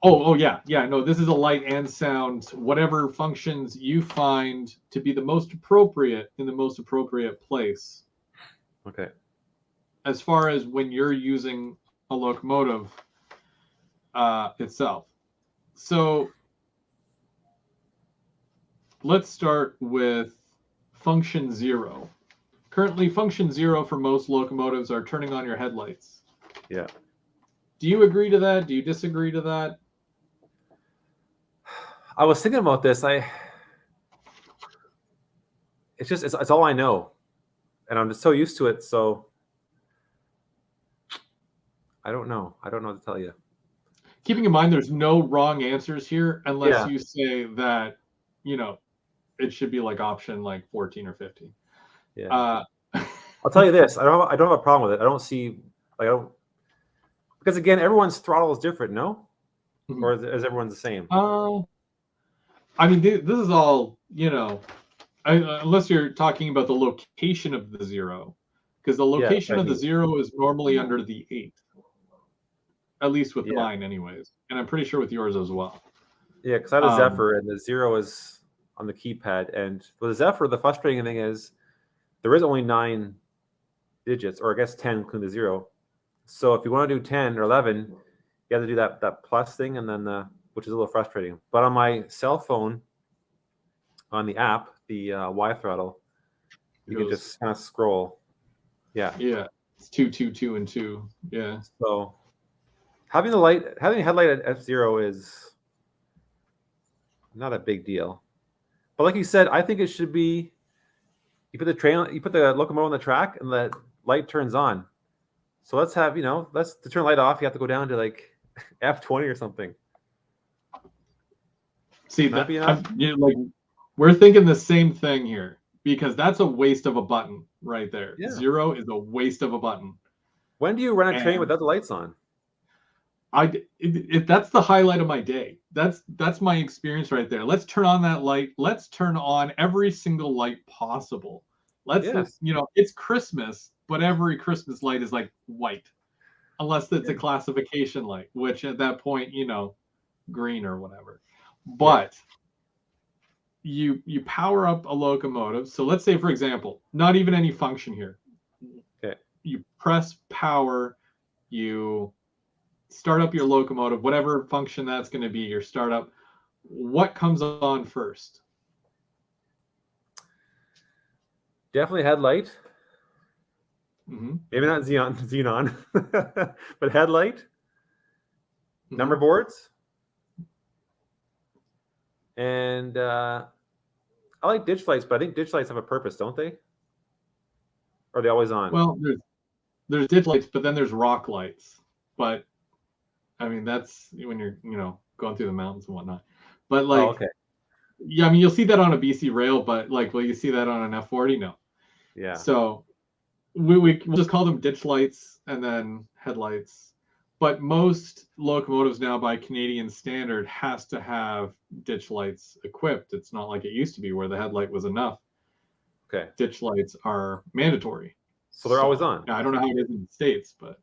Oh yeah. No, this is a light and sound. Whatever functions you find to be the most appropriate in the most appropriate place. Okay. As far as when you're using a locomotive itself. So let's start with function 0. Currently, function 0 for most locomotives are turning on your headlights. Yeah. Do you agree to that? Do you disagree to that? I was thinking about this. It's all I know, and I'm just so used to it. So I don't know. I don't know what to tell you. Keeping in mind, there's no wrong answers here unless you say that, it should be like option like 14 or 15. Yeah. I'll tell you this. I don't have a problem with it. I don't see because again, everyone's throttle is different, no? Mm-hmm. Or is everyone the same? I mean, this is all, unless you're talking about the location of the 0, because the location of the 0 is normally under the 8. at least with Yeah. mine anyways. And I'm pretty sure with yours as well. Yeah, because I had a Zephyr and the 0 is on the keypad. And with the Zephyr, the frustrating thing is there is only 9 digits, or I guess 10 including the 0. So if you want to do 10 or 11, you have to do that plus thing, and then which is a little frustrating. But on my cell phone, on the app, the Y throttle, you can just kind of scroll. Yeah. Yeah. It's 2, 2, 2, and 2. Yeah. So having a headlight at F0 is not a big deal. But like you said, I think it should be you put the locomotive on the track and the light turns on. So let's have, to turn the light off, you have to go down to like F20 or something. See, we're thinking the same thing here, because that's a waste of a button right there. Yeah. 0 is a waste of a button. When do you run a train without the lights on? That's the highlight of my day. That's my experience right there. Let's turn on that light. Let's turn on every single light possible. It's Christmas, but every Christmas light is like white, unless it's a classification light, which at that point, green or whatever. But you power up a locomotive. So let's say, for example, not even any function here. Okay. You press power, you start up your locomotive, whatever function that's going to be, your startup. What comes on first? Definitely headlight. Mm-hmm. Maybe not xenon, but headlight. Mm-hmm. Number boards. And I like ditch lights, but I think ditch lights have a purpose, don't they? Or are they always on? Well, there's ditch lights, but then there's rock lights. But I mean, that's when you're, going through the mountains and whatnot. But okay. Yeah, I mean, you'll see that on a BC rail, but will you see that on an F40? No. Yeah. So we'll just call them ditch lights and then headlights. But most locomotives now, by Canadian standard, has to have ditch lights equipped. It's not like it used to be where the headlight was enough. Okay. Ditch lights are mandatory. So they're always on. I don't know how it is in the States, but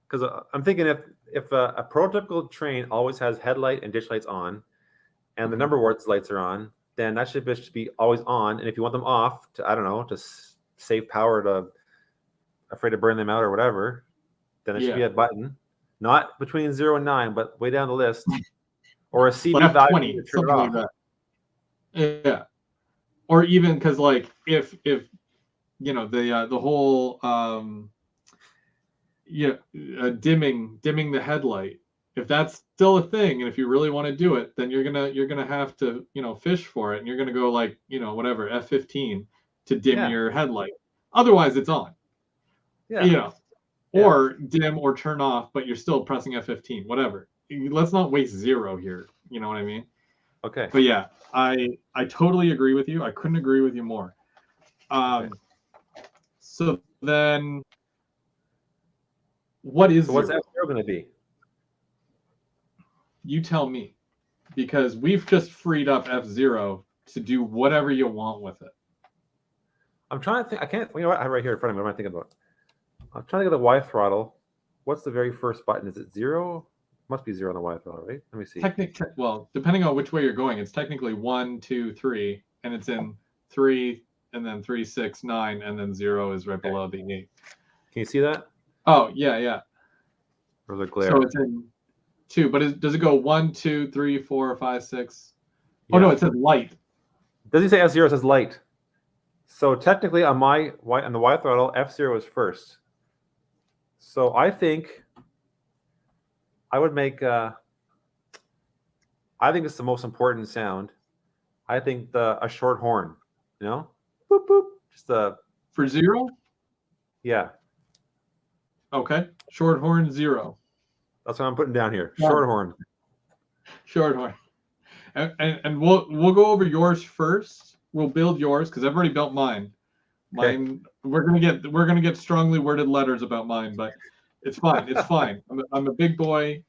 because I'm thinking if a prototypical train always has headlight and ditch lights on, and the number boards lights are on, then that should be always on. And if you want them off to save power, to afraid to burn them out or whatever, then it should be a button, not between 0 and 9, but way down the list, or a CV value 20, to turn something it off. like that. Yeah, or even because if the whole dimming the headlight, if that's still a thing, and if you really want to do it, then you're gonna have to fish for it, and you're gonna go whatever F15 to dim your headlight. Otherwise, it's on. Yeah. Or dim or turn off, but you're still pressing F15. Whatever. Let's not waste 0 here. You know what I mean? Okay. But yeah, I totally agree with you. I couldn't agree with you more. Okay. So then, what's F0 going to be? You tell me, because we've just freed up F0 to do whatever you want with it. I'm trying to think. I can't. You know what? I have right here in front of me. What am I thinking about? I'm trying to get the Y throttle. What's the very first button? Is it 0? Must be 0 on the Y throttle, right? Let me see. Well, depending on which way you're going, it's technically 1, 2, 3, and it's in 3, and then 3, 6, 9, and then 0 is right below the 8. Can you see that? Oh, yeah. Or the glare? So it's in 2, but does it go 1, 2, 3, 4, 5, 6? Yeah. Oh no, it says light. Doesn't say F0, it says light. So technically on the Y throttle, F0 is first. So I think I would make I think it's the most important sound. I think a short horn, boop boop, just for 0. Yeah. Okay, short horn 0. That's what I'm putting down here. Short horn. Short horn. And we'll go over yours first. We'll build yours because I've already built mine. Mine, we're gonna get strongly worded letters about mine, but it's fine. It's fine. I'm a big boy.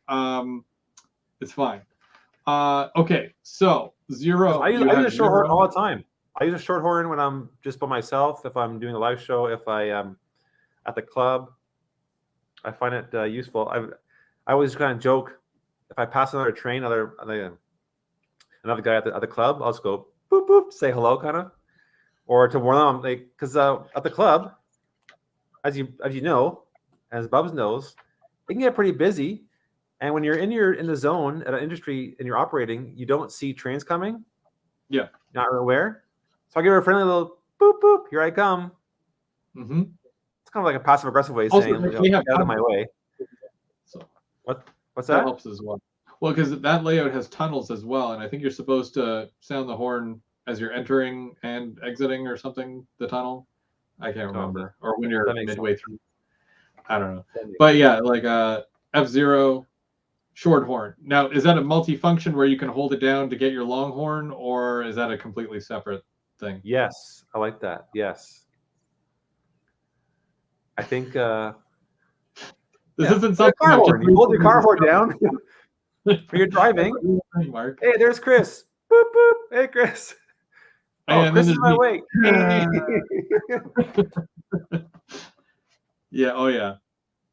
It's fine. Okay, so 0. I use a short horn all the time. I use a short horn when I'm just by myself, if I'm doing a live show, if I am at the club, I find it useful. I always kind of joke if I pass another train, another guy at the club, I'll just go boop boop, say hello, kind of, or to warn them, like because at the club, as you know, as Bubs knows, it can get pretty busy, and when you're in the zone at an industry and you're operating, you don't see trains coming. Yeah, not really aware. So I give her a friendly little boop boop. Here I come. Mm-hmm. It's kind of like a passive aggressive way of Also, saying, they have get out of my way. So What's that that? helps as well. Well, because that layout has tunnels as well, and I think you're supposed to sound the horn as you're entering and exiting or something, the tunnel. I can't remember. Or when you're midway through. I don't know. But yeah, like F-Zero, short horn. Now, is that a multi-function where you can hold it down to get your long horn, or is that a completely separate thing? Yes, I like that. Yes. I think this isn't something car horn. You hold your car horn down when you're driving. Mark. Hey, there's Chris. Boop boop. Hey, Chris. Oh, Chris is my way. Yeah. Oh, yeah.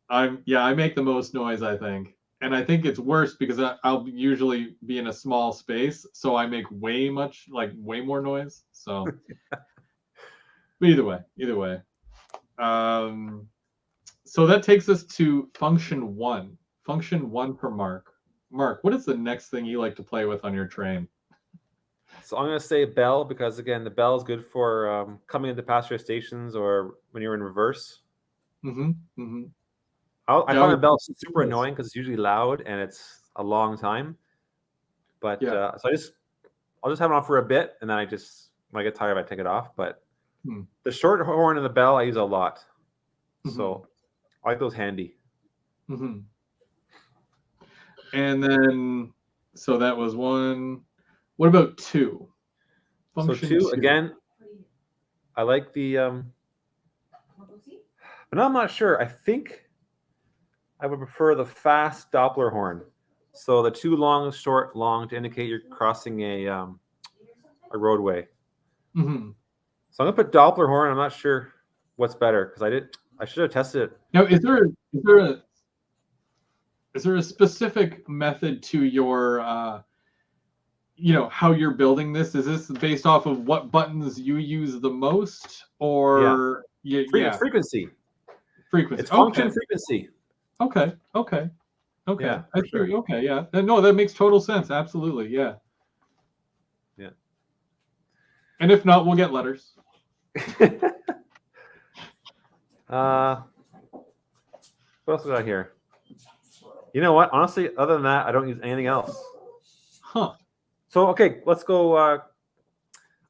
I make the most noise, I think. And I think it's worse because I'll usually be in a small space, so I make way more noise. So, but either way. So that takes us to function 1. Function 1 for Mark. Mark, what is the next thing you like to play with on your train? So I'm going to say bell because, again, the bell is good for coming into passenger stations or when you're in reverse. Mm-hmm. Mm-hmm. I find the bell super annoying because it's usually loud and it's a long time. But so I'll just have it on for a bit, and then when I get tired, I take it off. But the short horn and the bell I use a lot, so I like those handy. Mm-hmm. And then, so that was 1. What about 2? Function 2 again. I like the, but I'm not sure. I think I would prefer the fast Doppler horn. So the 2 long, short, long to indicate you're crossing a roadway. Mm-hmm. So I'm gonna put Doppler horn. I'm not sure what's better because I should have tested it. Now, is there a specific method to your how you're building this? Is this based off of what buttons you use the most, or frequency? Frequency. It's function frequency. Okay. Yeah, I sure. see. Okay. Yeah. No, that makes total sense. Absolutely. Yeah. Yeah. And if not, we'll get letters. What else we got here? You know what? Honestly, other than that, I don't use anything else. Huh. So, okay, let's go.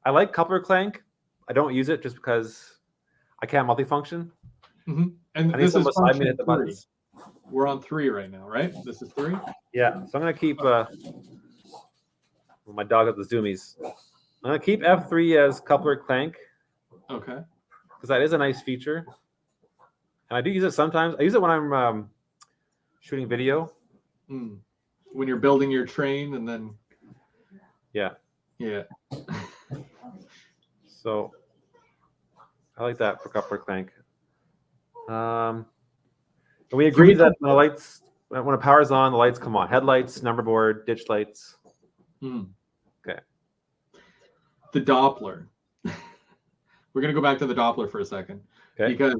I like coupler clank. I don't use it just because I can't multifunction. Mm-hmm. And this is beside me at the buttons. We're on 3 right now, right? This is 3? Yeah. So I'm going to keep my dog at the zoomies. I'm going to keep F3 as coupler clank. Okay. Because that is a nice feature. And I do use it sometimes. I use it when I'm shooting video. When you're building your train and then... Yeah. Yeah. So I like that for coupler clank. And we agreed that when it powers on, the lights come on. Headlights, number board, ditch lights. Okay. The Doppler. We're going to go back to the Doppler for a second. Okay. Because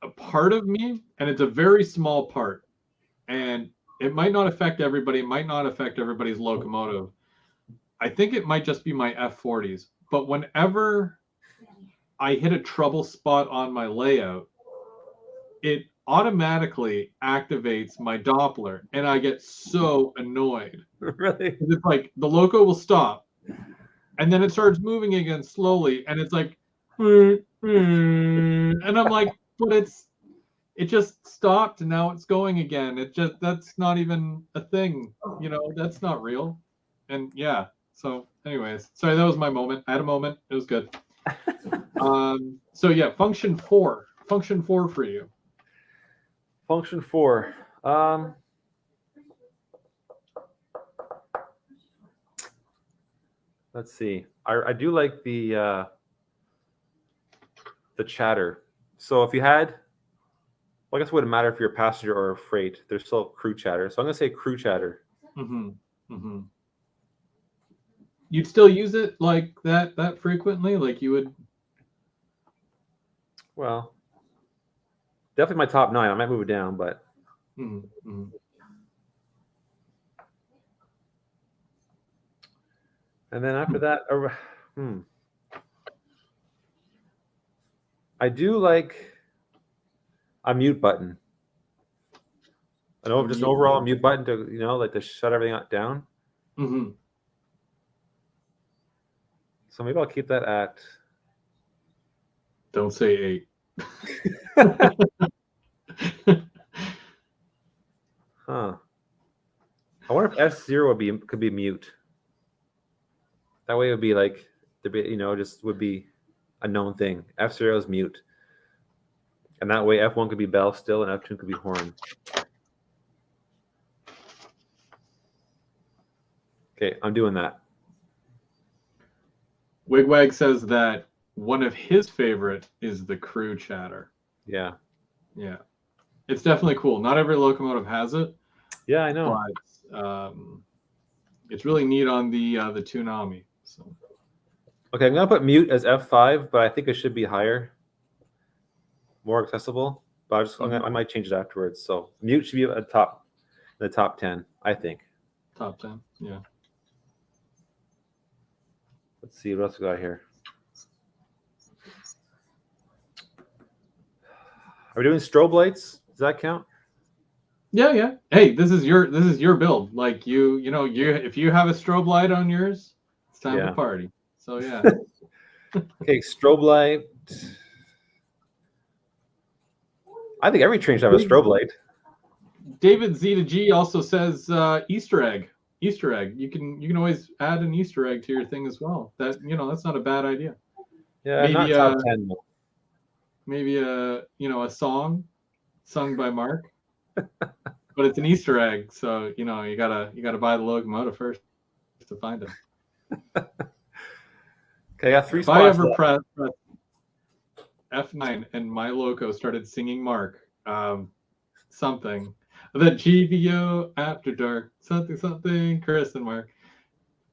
a part of me, and it's a very small part, and it might not affect everybody, it might not affect everybody's locomotive. I think it might just be my F40s. But whenever I hit a trouble spot on my layout, it automatically activates my Doppler, and I get so annoyed. Really? It's like the loco will stop, and then it starts moving again slowly, and it's like, and I'm like, but it just stopped, and now it's going again. That's not even a thing, that's not real. And yeah, so anyways, sorry, that was my moment. I had a moment. It was good. So yeah, function 4 for you. Function 4. Let's see. I do like the chatter. So if you had Well, I guess it wouldn't matter if you're a passenger or a freight. There's still crew chatter. So I'm going to say crew chatter. Mm-hmm. Mm-hmm. You'd still use it like that frequently? Like you would? Well, definitely my top 9. I might move it down, but. Mm-hmm. And then after that, I do like a mute button. Just an overall mute button to, like to shut everything down. Mm-hmm. So maybe I'll keep that at. Don't say 8. Huh. I wonder if F0 could be mute. That way it would be like, just would be a known thing. F0 is mute. And that way F1 could be bell still and F2 could be horn. Okay, I'm doing that. Wigwag says that one of his favorite is the crew chatter. Yeah. Yeah. It's definitely cool. Not every locomotive has it. Yeah, I know. But it's really neat on the Toonami. So. Okay, I'm going to put mute as F5, but I think it should be higher. More accessible. But I might change it afterwards. So mute should be at the top 10, I think. Top 10, yeah. Let's see what else we got here. Are we doing strobe lights? Does that count? Yeah. Hey, this is your build. Like if you have a strobe light on yours, it's time to party. So yeah. Okay, strobe light. I think every train should have a strobe light. David Z to G also says Easter egg. Easter egg. You can always add an Easter egg to your thing as well. That's not a bad idea. Yeah, maybe not top 10 though. Maybe a song sung by Mark. But it's an Easter egg, so you gotta buy the locomotive first to find it. Okay, I got 3 spots. If I ever press F9 and my loco started singing Mark something, the GVO After Dark something Chris and Mark,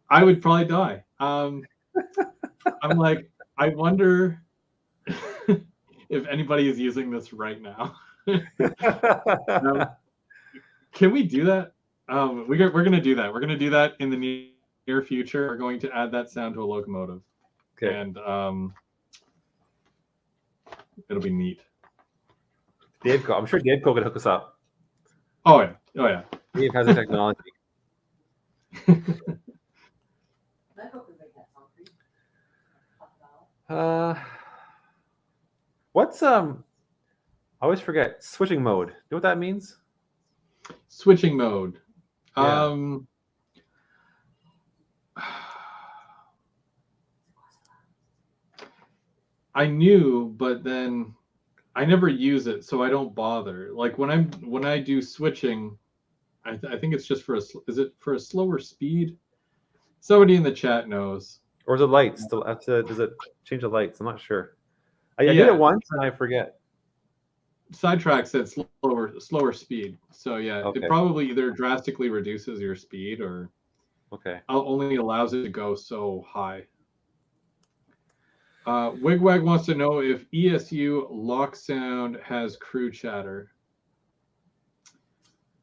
I would probably die. I'm like, I wonder if anybody is using this right now. Can we do that? We're going to do that. We're going to do that in the near future. We're going to add that sound to a locomotive. Okay. And it'll be neat. I'm sure Daveco could hook us up. Oh yeah. Dave has the technology. What's I always forget switching mode. You know what that means? Switching mode. Yeah. I knew, but then I never use it, so I don't bother. Like when I do switching, I think it's just is it for a slower speed? Somebody in the chat knows. Or is it lights? Does it change the lights? I'm not sure. I did it once and I forget. Sidetrack said slower speed. So yeah, okay. It probably either drastically reduces your speed or only allows it to go so high. Wigwag wants to know if ESU lock sound has crew chatter.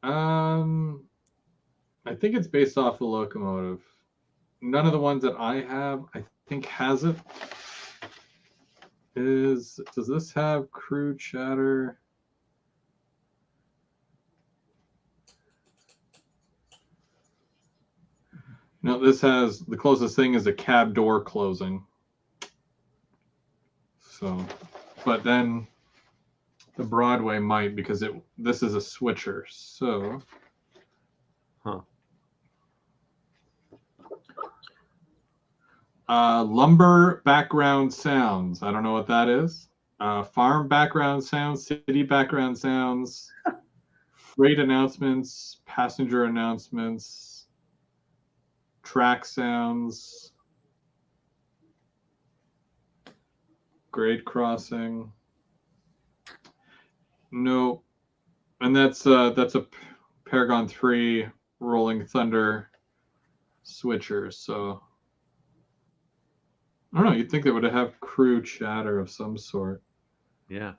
I think it's based off the locomotive. None of the ones that I have, I think, has it. Does this have crew chatter? No, this has, the closest thing is a cab door closing. So, but then the Broadway might, because this is a switcher. So, lumber background sounds. I don't know what that is. Farm background sounds, city background sounds, freight announcements, passenger announcements, track sounds, grade crossing. No, And that's a Paragon 3 Rolling Thunder switcher. So I don't know. You'd think they would have crew chatter of some sort. Yeah.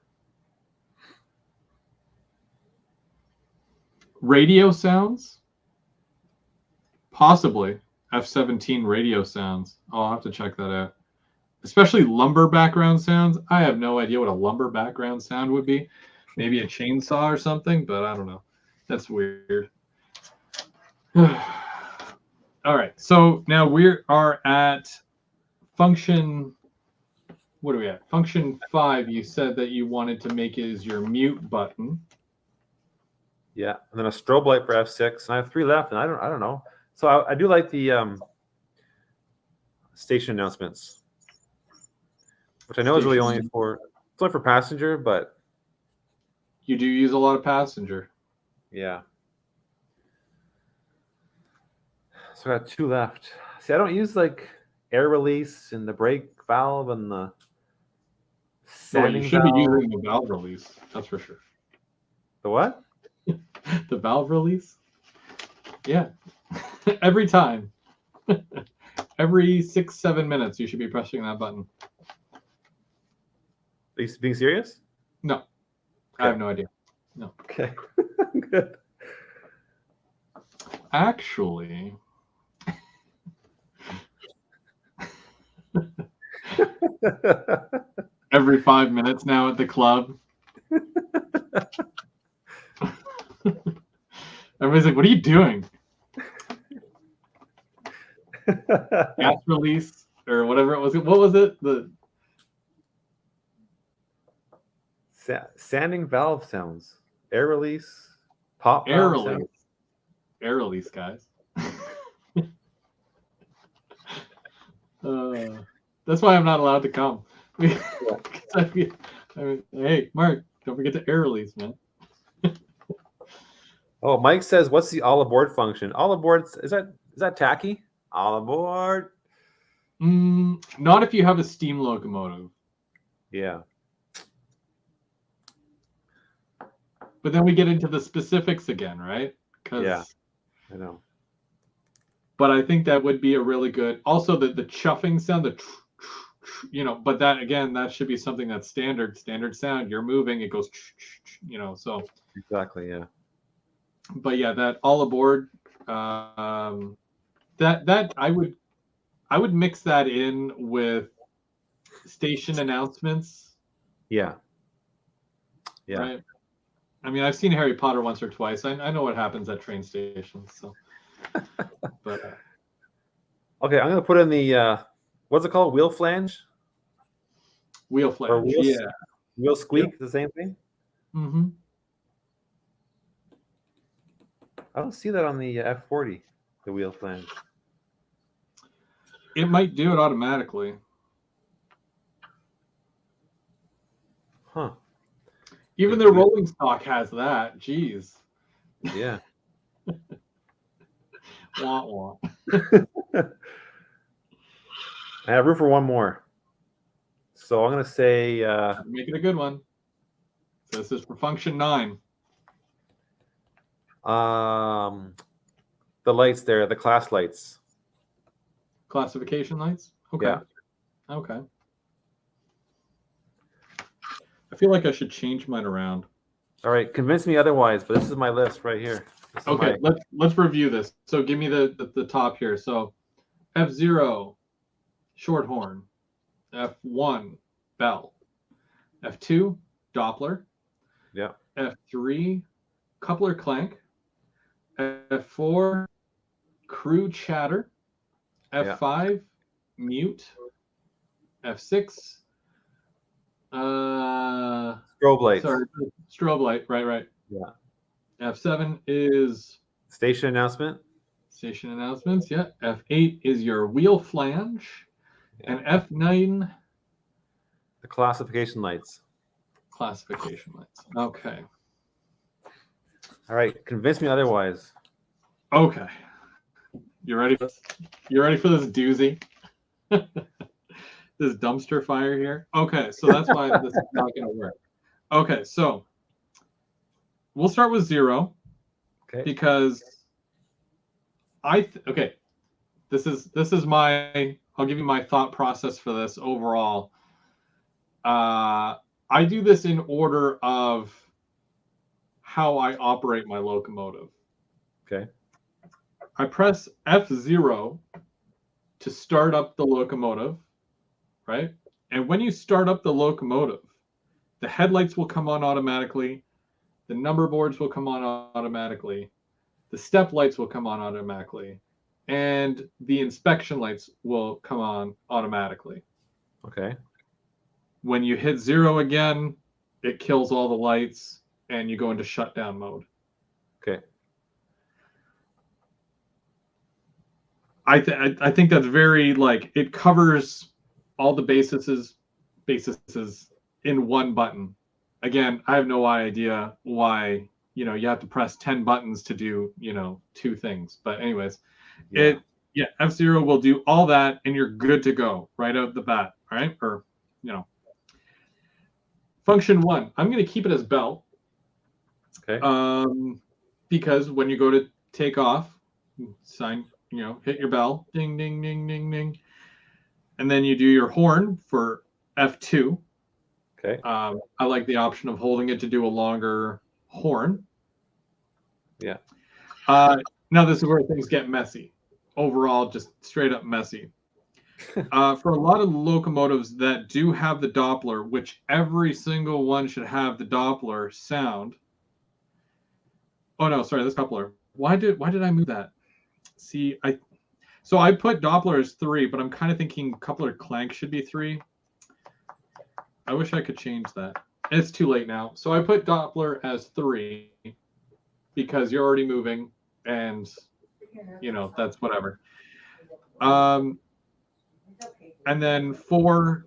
Radio sounds? Possibly. F-17 radio sounds. I'll have to check that out. Especially lumber background sounds. I have no idea what a lumber background sound would be. Maybe a chainsaw or something, but I don't know. That's weird. All right. So now we are at function. What are we at? Function 5. You said that you wanted to make is your mute button. Yeah, and then a strobe light for F6, and I have 3 left, and I don't know. So I do like the station announcements, which I know is really only for passenger, but you do use a lot of passenger. Yeah. So I got 2 left. See, I don't use like air release and the brake valve and the sanding valve. Be using the valve release. That's for sure. The what? The valve release. Yeah. Every time. Every 6-7 minutes, you should be pressing that button. Are you being serious? No. Okay. I have no idea. No. Okay. Good. Actually, every 5 minutes now at the club. Everybody's like, what are you doing? Gas release or whatever it was. What was it? The sanding valve sounds. Air release. Pop air release. Sounds. Air release, guys. That's why I'm not allowed to come. I mean, hey, Mark, don't forget the air release, man. Oh, Mike says, "What's the all aboard function? All aboard is that tacky? All aboard? Not if you have a steam locomotive. Yeah. But then we get into the specifics again, right? Yeah, I know. But I think that would be a really good. Also, the chuffing sound, but that again, that should be something that's standard sound. You're moving, it goes, so. Exactly, yeah. But yeah, that all aboard, that I would mix that in with station announcements. Yeah. Yeah. Right. I mean, I've seen Harry Potter once or twice. I know what happens at train stations. So, but okay, I'm gonna put in the what's it called? Wheel flange. Wheel flange. Yeah. Wheel squeak. Yep. The same thing. Mm-hmm. I don't see that on the F40. The wheel flange. It might do it automatically. Huh. Even the rolling stock has that. Jeez. Yeah. Wah, wah. I have room for one more. So I'm going to say... make it a good one. So this is for function 9. The lights there, the class lights. Classification lights? Okay. Yeah. Okay. I feel like I should change mine around. All right, convince me otherwise, but this is my list right here. Okay, let's review this. So give me the top here. So F0, short horn. F1, bell. F2, Doppler. Yeah. F3, coupler clank. F4, crew chatter. F5, mute. F6, strobe lights. Sorry, strobe light. Right. Yeah. F7 is station announcement. Station announcements. Yeah. F8 is your wheel flange, and F9 the classification lights. Classification lights. Okay. All right. Convince me otherwise. Okay. You ready for this? You ready for this doozy? This dumpster fire here. Okay, so that's why this is not going to work. Okay, so we'll start with 0 Okay. because okay. This is my. I'll give you my thought process for this overall. I do this in order of how I operate my locomotive. Okay. I press F0 to start up the locomotive, right? And when you start up the locomotive, the headlights will come on automatically, the number boards will come on automatically, the step lights will come on automatically, and the inspection lights will come on automatically. Okay. When you hit 0 again, it kills all the lights and you go into shutdown mode. Okay. I think that's very, like, it covers all the bases in one button. Again, I have no idea why, you have to press 10 buttons to do, 2 things. But anyways, Yeah. F0 will do all that and you're good to go right out the bat, right? Or, function 1, I'm going to keep it as bell. Okay. Because when you go to take off, hit your bell, ding, ding, ding, ding, ding. And then you do your horn for F2. Okay. I like the option of holding it to do a longer horn. Yeah. Now this is where things get messy. Overall, just straight up messy. For a lot of locomotives that do have the Doppler, which every single one should have the Doppler sound. Oh no, sorry, this coupler. Why did I move that? See, I put Doppler as 3, but I'm kind of thinking coupler clank should be 3. I wish I could change that. It's too late now. So I put Doppler as 3 because you're already moving, and that's whatever. And then 4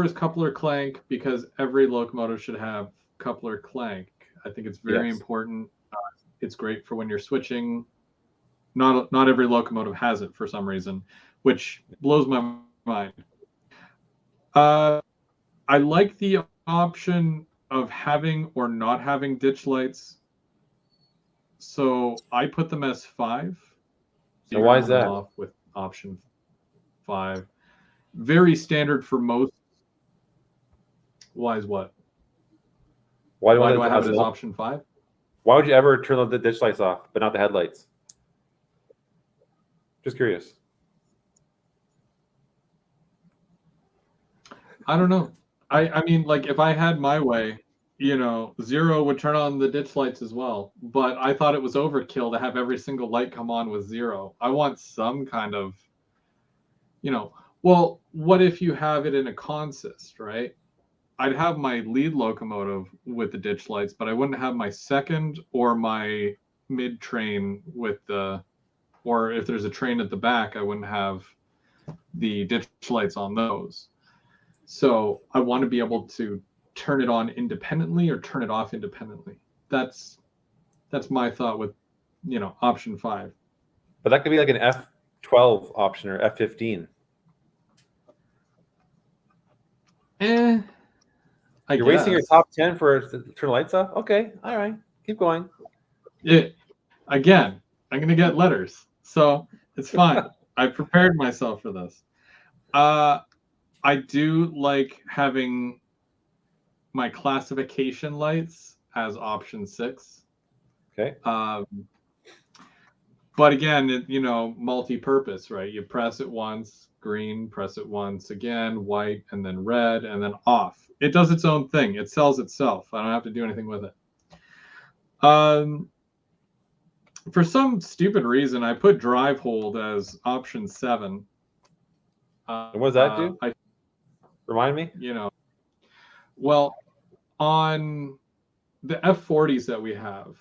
is coupler clank because every locomotive should have coupler clank. I think it's very important. It's great for when you're switching. Not every locomotive has it for some reason, which blows my mind. I like the option of having or not having ditch lights. So I put them as 5. So why is that? Off with option 5. Very standard for most. Why is what? Why do I have it as option 5? Why would you ever turn the ditch lights off, but not the headlights? Just curious. I don't know. I mean, like, if I had my way, 0 would turn on the ditch lights as well. But I thought it was overkill to have every single light come on with 0. I want some kind of, well, what if you have it in a consist, right? I'd have my lead locomotive with the ditch lights, but I wouldn't have my second or my mid train with or if there's a train at the back, I wouldn't have the ditch lights on those. So I want to be able to turn it on independently or turn it off independently. That's my thought with, option 5. But that could be like an F12 option or F15. You're wasting your top 10 for to turn the lights off? Okay, all right, keep going. Again, I'm going to get letters, so it's fine. I prepared myself for this. I do like having my classification lights as option 6. Okay. But again, multi-purpose, right? You press it once, green, press it once again, white, and then red, and then off. It does its own thing. It sells itself. I don't have to do anything with it. For some stupid reason, I put drive hold as option 7. And what does that do? Remind me? Well, on the F40s that we have,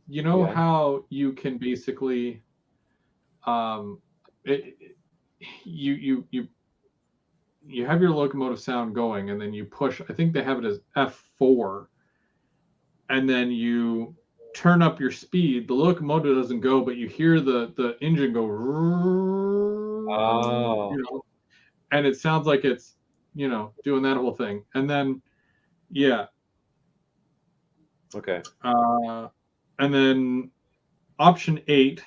how you can basically, you have your locomotive sound going, and then you push. I think they have it as F4, and then you turn up your speed. The locomotive doesn't go, but you hear the engine go. Oh. And it sounds like it's doing that whole thing, and then Okay. And then option 8,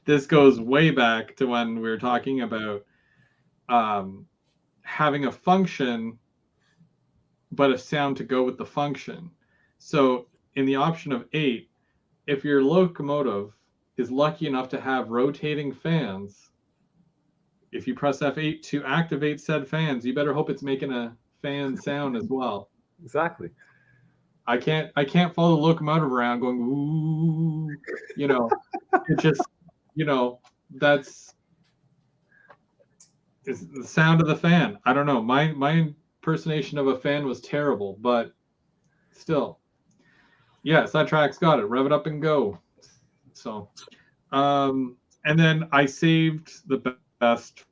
this goes way back to when we were talking about having a function, but a sound to go with the function. So in the option of 8, if your locomotive is lucky enough to have rotating fans, if you press F8 to activate said fans, you better hope it's making a fan sound as well. Exactly. I can't follow the locomotive around going ooh, it just, that's it's the sound of the fan. I don't know. My impersonation of a fan was terrible, but still, yes, that track's got it. Rev it up and go. So, and then I saved the best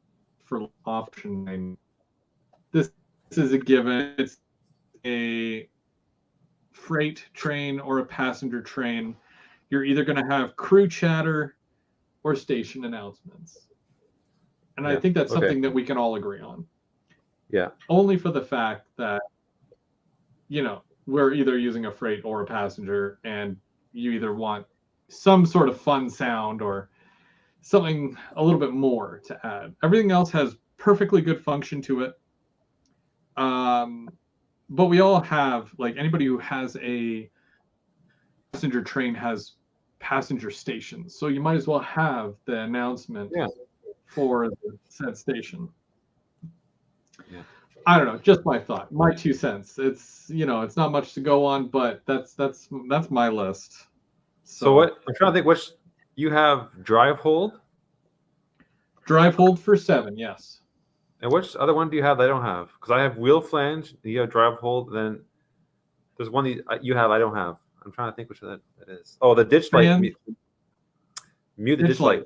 for option 9. This is a given. It's a freight train or a passenger train. You're either going to have crew chatter or station announcements. And I think that's something that we can all agree on. Yeah. Only for the fact that, we're either using a freight or a passenger, and you either want some sort of fun sound or something a little bit more to add. Everything else has perfectly good function to it. But we all have, like, anybody who has a passenger train has passenger stations. So you might as well have the announcement for the said station. Yeah. I don't know, just my thought, my 2 cents. It's, it's not much to go on, but that's my list. So what I'm trying to think, which you have drive hold? Drive hold for 7, yes. And which other one do you have that I don't have? Because I have wheel flange, you have drive hold, then there's one that you have I don't have. I'm trying to think which that is. Oh, the ditch light. Mute the ditch light.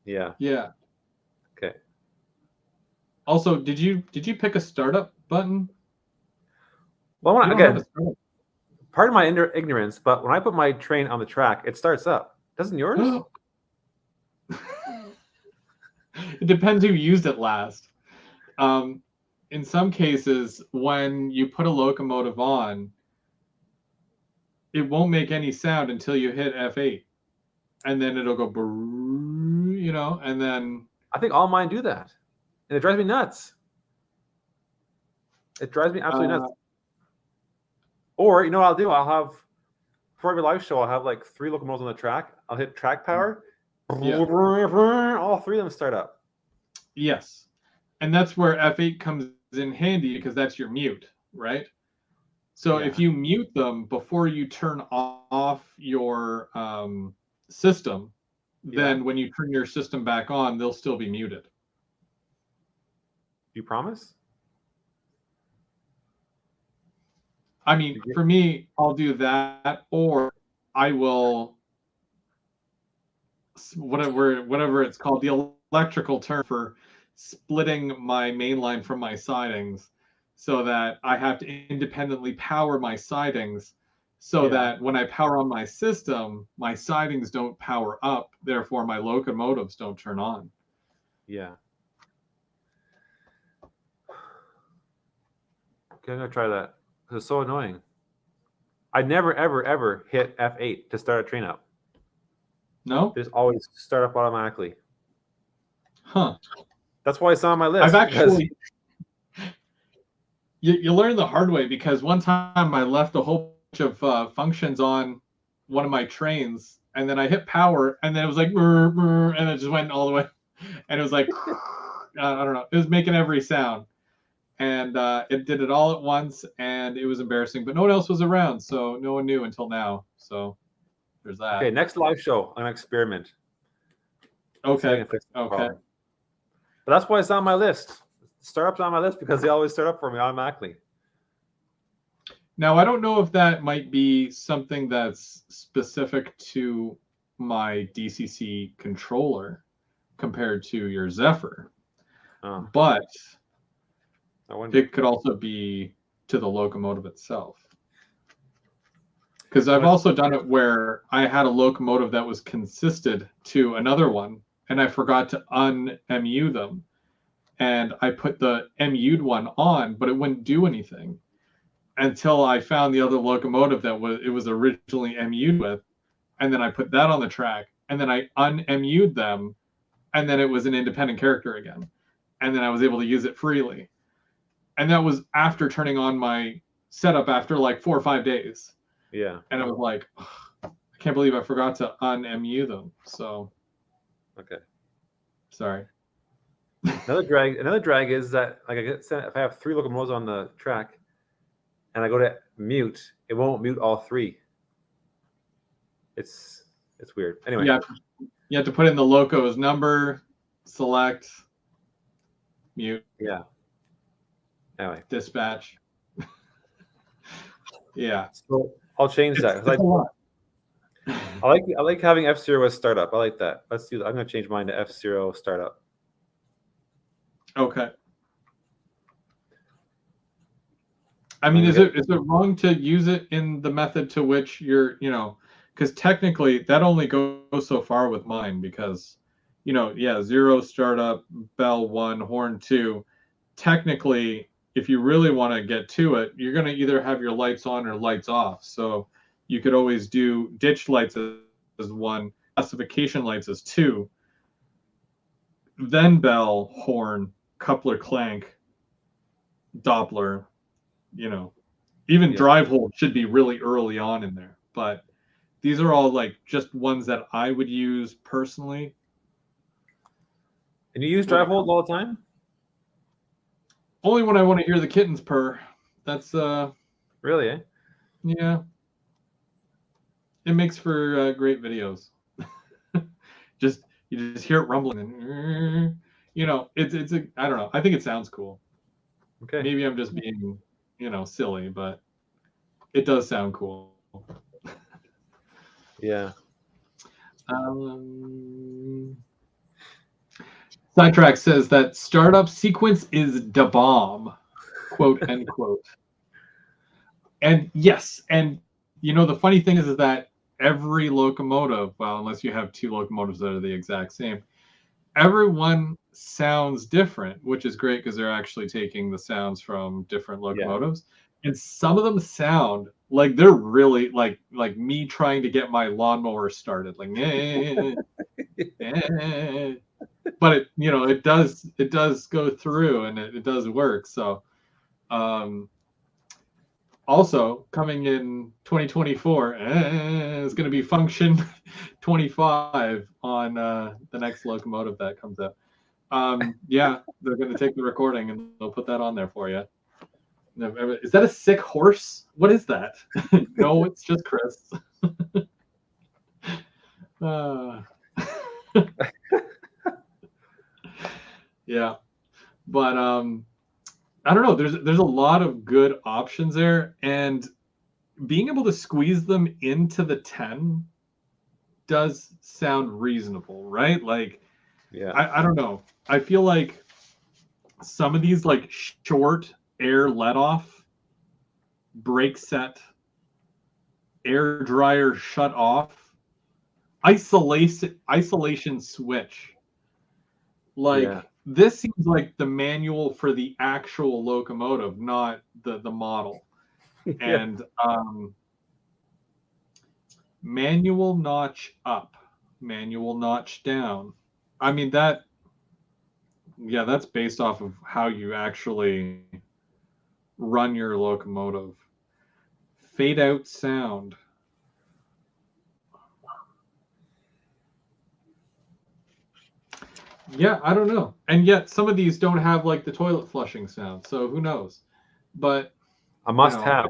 Yeah. Yeah. Okay. Also, did you pick a startup button? Well, again, pardon my ignorance, but when I put my train on the track, it starts up. Doesn't yours? It depends who used it last. In some cases, when you put a locomotive on, it won't make any sound until you hit F8, and then it'll go, and then. I think all mine do that, and it drives me nuts. It drives me absolutely nuts. Or what I'll do? I'll have for every live show, I'll have like 3 locomotives on the track. I'll hit track power. Yeah. All 3 of them start up. Yes, and that's where F8 comes in handy because that's your mute, right? So if you mute them before you turn off your system, then when you turn your system back on, they'll still be muted. You promise? I mean, for me, I'll do that, or I will, whatever it's called, the electrical term for splitting my main line from my sidings, so that I have to independently power my sidings, so that when I power on my system, my sidings don't power up, therefore my locomotives don't turn on. Yeah. Okay, I'm gonna try that. It's so annoying. I never, ever, ever hit F8 to start a train up. No? Just always start up automatically. Huh. That's why it's on my list. I've actually... You learn the hard way, because one time I left a whole bunch of functions on one of my trains, and then I hit power, and then it was like, and it just went all the way. And it was like, I don't know. It was making every sound. And it did it all at once, and it was embarrassing. But no one else was around, so no one knew until now. So there's that. Okay, next live show, I'm gonna experiment. Okay. Okay. But that's why it's on my list. Startups on my list because they always start up for me automatically. Now, I don't know if that might be something that's specific to my DCC controller compared to your Zephyr, but it could also be to the locomotive itself. Because I've also done it where I had a locomotive that was consisted to another one, and I forgot to un-MU them. And I put the MU'd one on, but it wouldn't do anything. until I found the other locomotive that was originally MU'd with, and then I put that on the track, and then I un-MU'd them, and then it was an independent character again, and then I was able to use it freely. And that was after turning on my setup after like 4 or 5 days. Yeah. And I was like, I can't believe I forgot to un-MU them. So, Okay. sorry. Another drag is that, like, if I have 3 locomotives on the track and I go to mute, it won't mute all 3. It's weird. Anyway. Yeah, you have to put in the loco's number, select, mute. Yeah. Anyway. Dispatch. Yeah. So I'll change that. It's a lot. I like having F-Zero as startup. I like that. Let's do that. I'm going to change mine to F-Zero startup. Okay. I mean, is it wrong to use it in the method to which you're, because technically that only goes so far with mine because, 0 startup, bell 1, horn 2. Technically, if you really want to get to it, you're going to either have your lights on or lights off. So you could always do ditch lights as 1, classification lights as 2, then bell, horn, coupler, clank, Doppler, even drive hold should be really early on in there. But these are all like just ones that I would use personally. And you use drive hold all the time? Only when I want to hear the kittens purr. That's really, eh? Yeah. It makes for great videos. You just hear it rumbling, and it's I don't know. I think it sounds cool. Okay. Maybe I'm just being silly, but it does sound cool. Yeah. Sidetrack says that startup sequence is da bomb, quote unquote. And yes, and the funny thing is that every locomotive, well, unless you have 2 locomotives that are the exact same, everyone sounds different, which is great because they're actually taking the sounds from different locomotives. Yeah. And some of them sound like they're really like me trying to get my lawnmower started, like but it does go through and it does work. So also coming in 2024 is going to be function 25 on the next locomotive that comes out. Yeah, they're going to take the recording and they'll put that on there for you. Is that a sick horse? What is that? No, it's just Chris. Yeah, but I don't know. There's a lot of good options there, and being able to squeeze them into the 10 does sound reasonable, right? Like, yeah, I don't know. I feel like some of these like short air let off, brake set, air dryer shut off, isolation switch. Like this seems like the manual for the actual locomotive, not the model. And manual notch up, manual notch down. I mean that's based off of how you actually run your locomotive. Fade out sound. Yeah, I don't know. And yet some of these don't have like the toilet flushing sound, so who knows? But a must-have.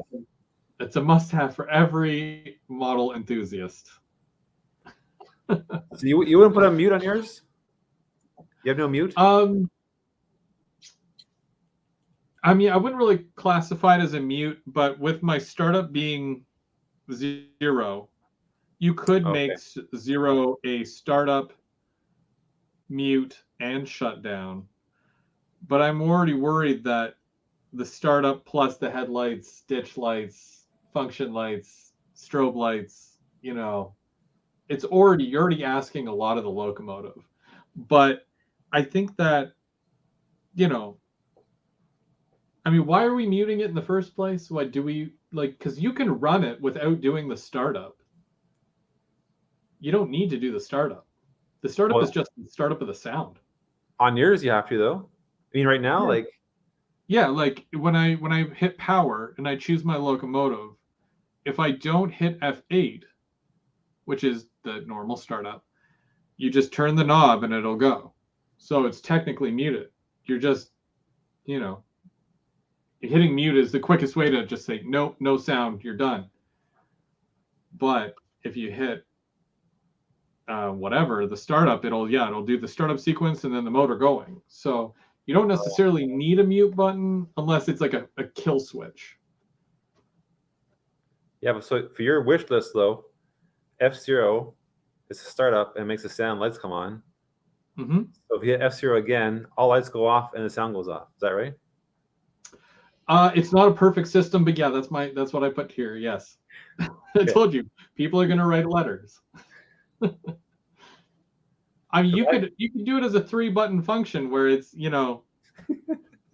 It's a must-have for every model enthusiast. So you wouldn't put a mute on yours? You have no mute? I mean, I wouldn't really classify it as a mute, but with my startup being 0, you could make 0 a startup, mute, and shut down. But I'm already worried that the startup plus the headlights, ditch lights, function lights, strobe lights, you're already asking a lot of the locomotive. But I think that, I mean, why are we muting it in the first place? Why do we because you can run it without doing the startup. You don't need to do the startup. The startup is just the startup of the sound. On yours, you have to though. I mean, right now, yeah, like when I hit power and I choose my locomotive, if I don't hit F8, which is the normal startup, you just turn the knob and it'll go. So it's technically muted. You're just, hitting mute is the quickest way to just say, nope, no sound, you're done. But if you hit whatever, the startup, it'll do the startup sequence and then the motor going. So you don't necessarily need a mute button unless it's like a kill switch. Yeah, but so for your wish list though, F0 is a startup and makes the sound lights come on. Mm-hmm. So if you hit F0 again, all lights go off and the sound goes off. Is that right? It's not a perfect system, but yeah, that's what I put here. Yes. I told you, people are going to write letters. I mean, you could do it as a 3-button function where it's,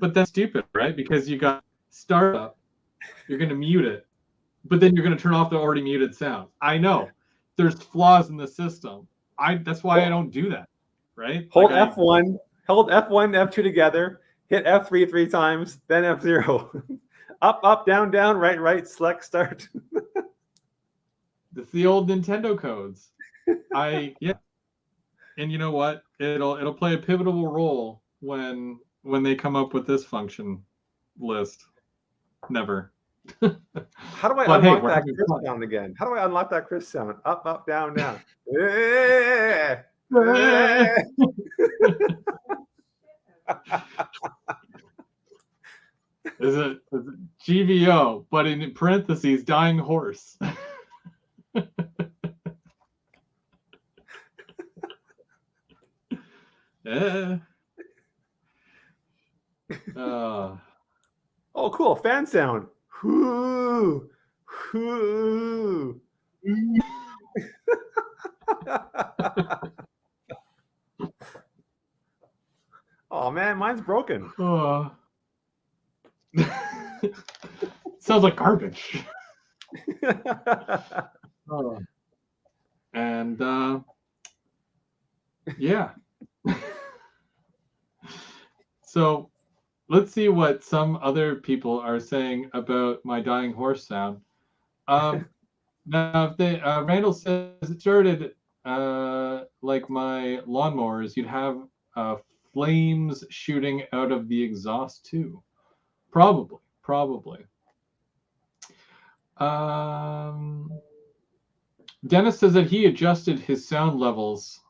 but that's stupid, right? Because you got startup, you're going to mute it, but then you're going to turn off the already muted sound. I know there's flaws in the system. That's why I don't do that, right? Hold F1, F2 together, hit F3 3 times, then F0. Up, down, right, select, start. It's the old Nintendo codes. And you know what? It'll play a pivotal role when they come up with this function list. Never. How do I unlock that Chris sound again? How do I unlock that Chris sound? Up, down, down. Is it GVO, but in parentheses, dying horse. Oh, cool. Fan sound. Whoo, whoo. Oh, man, mine's broken. Sounds like garbage. And yeah. So let's see what some other people are saying about my dying horse sound. Now, if Randall says it started like my lawnmowers, you'd have flames shooting out of the exhaust too. Probably. Dennis says that he adjusted his sound levels.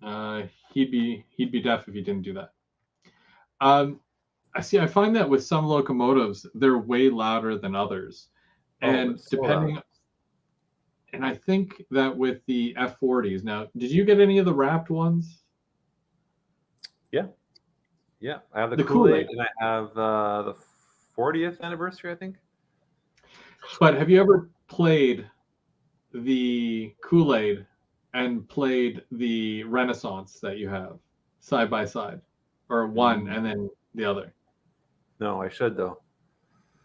He'd be deaf if he didn't do that. I find that with some locomotives, they're way louder than others. And depending, and I think that with the F40s. Now, did you get any of the wrapped ones? Yeah. I have the Kool-Aid and I have the 40th anniversary, I think. But have you ever played the Kool-Aid and played the Renaissance that you have side by side, or one and then the other? No, I should though.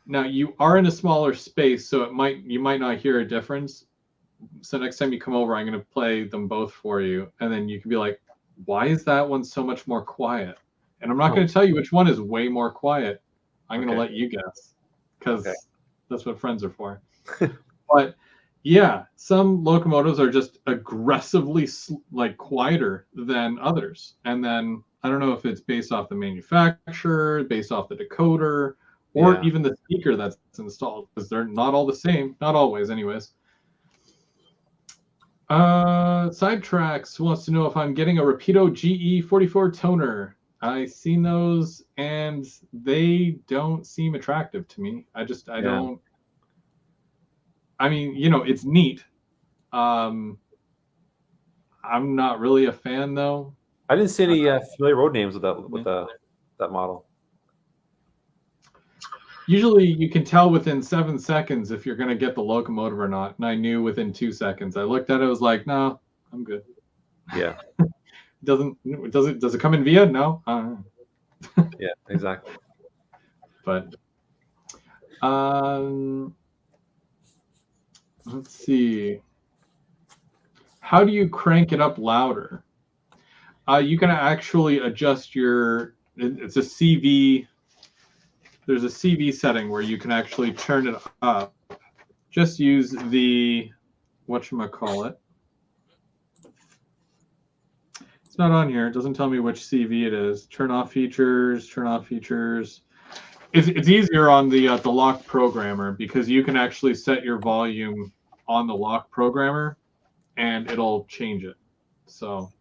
Now you are in a smaller space, so you might not hear a difference. So next time you come over, I'm going to play them both for you, and then you can be like, "Why is that one so much more quiet?" And I'm not going to tell you which one is way more quiet. I'm going to let you guess, because that's what friends are for. But yeah, some locomotives are just aggressively quieter than others, and then I don't know if it's based off the manufacturer, based off the decoder, or even the speaker that's installed, because they're not all the same. Not always, anyways. Sidetracks wants to know if I'm getting a Rapido GE44 toner. I've seen those, and they don't seem attractive to me. I don't. I mean, it's neat. I'm not really a fan, though. I didn't see any familiar road names with that model. Usually, you can tell within 7 seconds if you're going to get the locomotive or not. And I knew within 2 seconds. I looked at it, I was like, no, I'm good. Yeah. Does it come in via? No. Yeah, exactly. But Let's see. How do you crank it up louder? You can actually adjust it's a CV. There's a CV setting where you can actually turn it up. Just use the, whatchamacallit. It's not on here. It doesn't tell me which CV it is. Turn off features, turn off features. It's easier on the lock programmer because you can actually set your volume on the lock programmer and it'll change it. So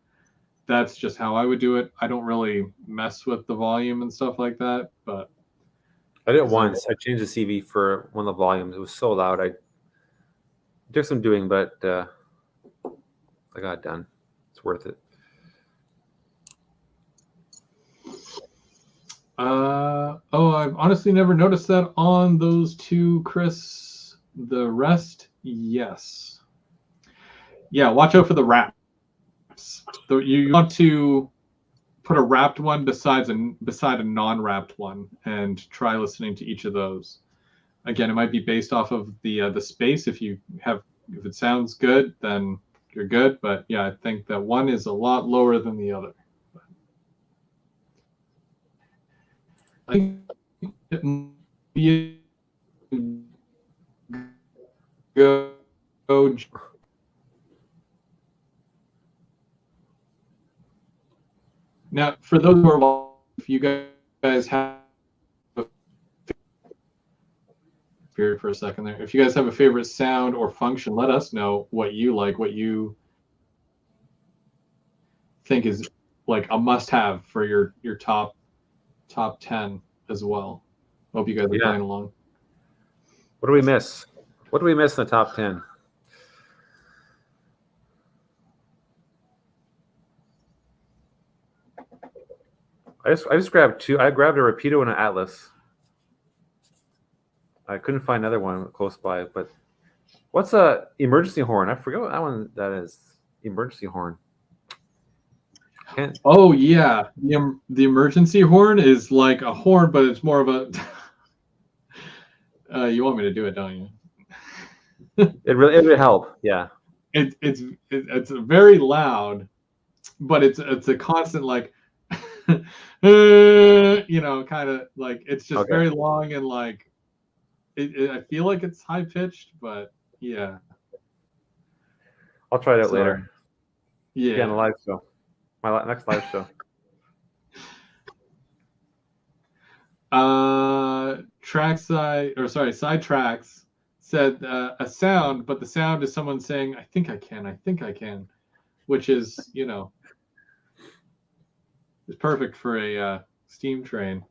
that's just how I would do it. I don't really mess with the volume and stuff like that, but I did it once. I changed the CV for one of the volumes. It was so loud. It took some doing, but I got it done. It's worth it. I've honestly never noticed that on those two, Chris. The rest, yes. Yeah, watch out for the wraps. You want to put a wrapped one beside a non-wrapped one and try listening to each of those. Again, it might be based off of the space. If it sounds good, then you're good. But yeah, I think that one is a lot lower than the other. I think it might be go. Now, for those who are, if you guys have for a second there, if you guys have a favorite sound or function, let us know what you like, what you think is like a must-have for your top 10 as well. Hope you guys are playing along. What do we miss? What do we miss in the top 10? I just grabbed two. I grabbed a Rapido and an Atlas. I couldn't find another one close by, but what's a emergency horn? I forget what that one that is. Emergency horn. Oh yeah, the emergency horn is like a horn, but it's more of a. You want me to do it, don't you? It would help. Yeah. It's very loud, but it's a constant like. Kind of like it's just very long and like I feel like it's high pitched, but yeah. I'll try it out later. Yeah, on the live show. My next live show. Sidetracks said a sound, but the sound is someone saying, I think I can, which is, is perfect for a steam train.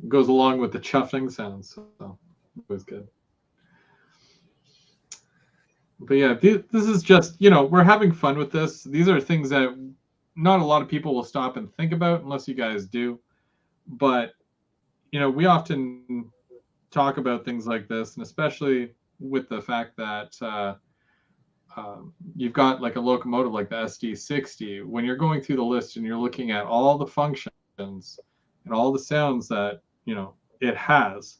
Goes along with the chuffing sounds. So it was good. But yeah, this is just, we're having fun with this. These are things that not a lot of people will stop and think about unless you guys do. But, we often talk about things like this, and especially with the fact that you've got like a locomotive like the SD60. When you're going through the list and you're looking at all the functions and all the sounds that, it has,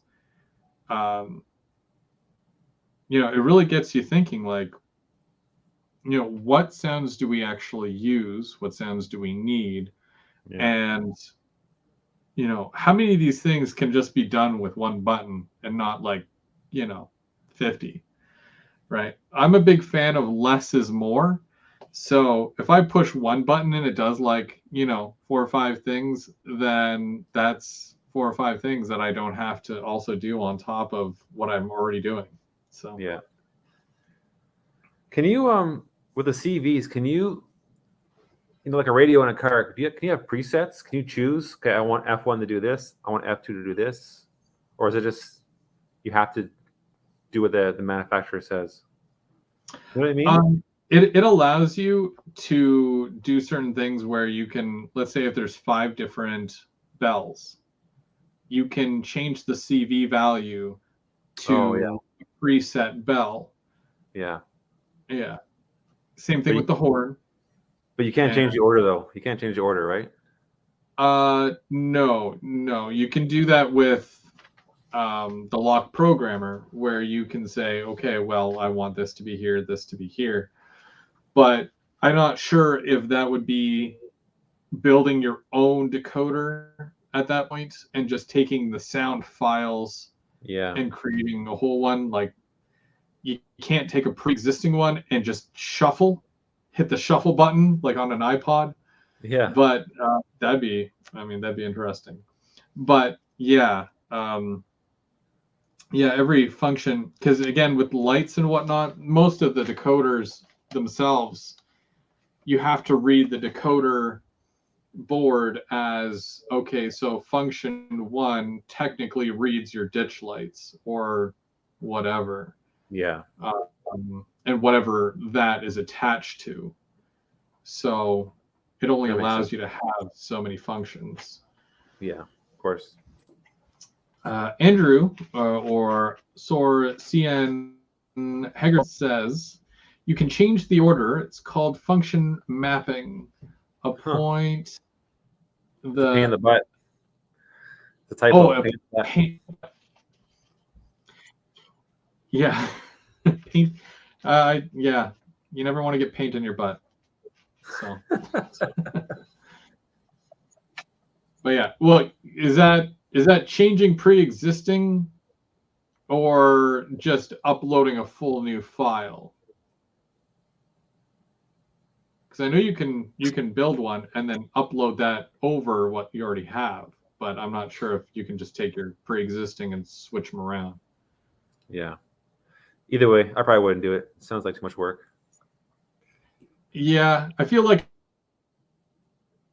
it really gets you thinking like, what sounds do we actually use? What sounds do we need? Yeah. And, how many of these things can just be done with one button and not like, 50, right? I'm a big fan of less is more. So if I push one button and it does like, 4 or 5 things, then that's 4 or 5 things that I don't have to also do on top of what I'm already doing. So yeah. Can you with the CVs, can you like a radio in a car, can you have presets? Can you choose, okay, I want F1 to do this, I want F2 to do this? Or is it just you have to do what the manufacturer says? You know what I mean? It allows you to do certain things where you can, let's say if there's 5 different bells, you can change the CV value to preset bell. Yeah. Yeah. Same thing with the horn. But you can't change the order though. You can't change the order, right? No. You can do that with the lock programmer, where you can say, okay, well, I want this to be here, this to be here. But I'm not sure if that would be building your own decoder at that point and just taking the sound files and creating a whole one. Like, you can't take a pre-existing one and just hit the shuffle button like on an iPod. Yeah. But that'd be interesting. But yeah, every function, because again, with lights and whatnot, most of the decoders themselves, you have to read the decoder board as, okay, so function 1 technically reads your ditch lights or whatever. Yeah. And whatever that is attached to. So it only allows you to have so many functions. Yeah, of course. Andrew or Sor CN Haggard says, you can change the order. It's called function mapping. Appoint the pain in the butt. The typo. Yeah. Yeah. You never want to get paint in your butt. So. But yeah, well, is that changing pre-existing or just uploading a full new file? Because I know you can build one and then upload that over what you already have, but I'm not sure if you can just take your pre-existing and switch them around. Yeah. Either way, I probably wouldn't do it. It sounds like too much work. Yeah, I feel like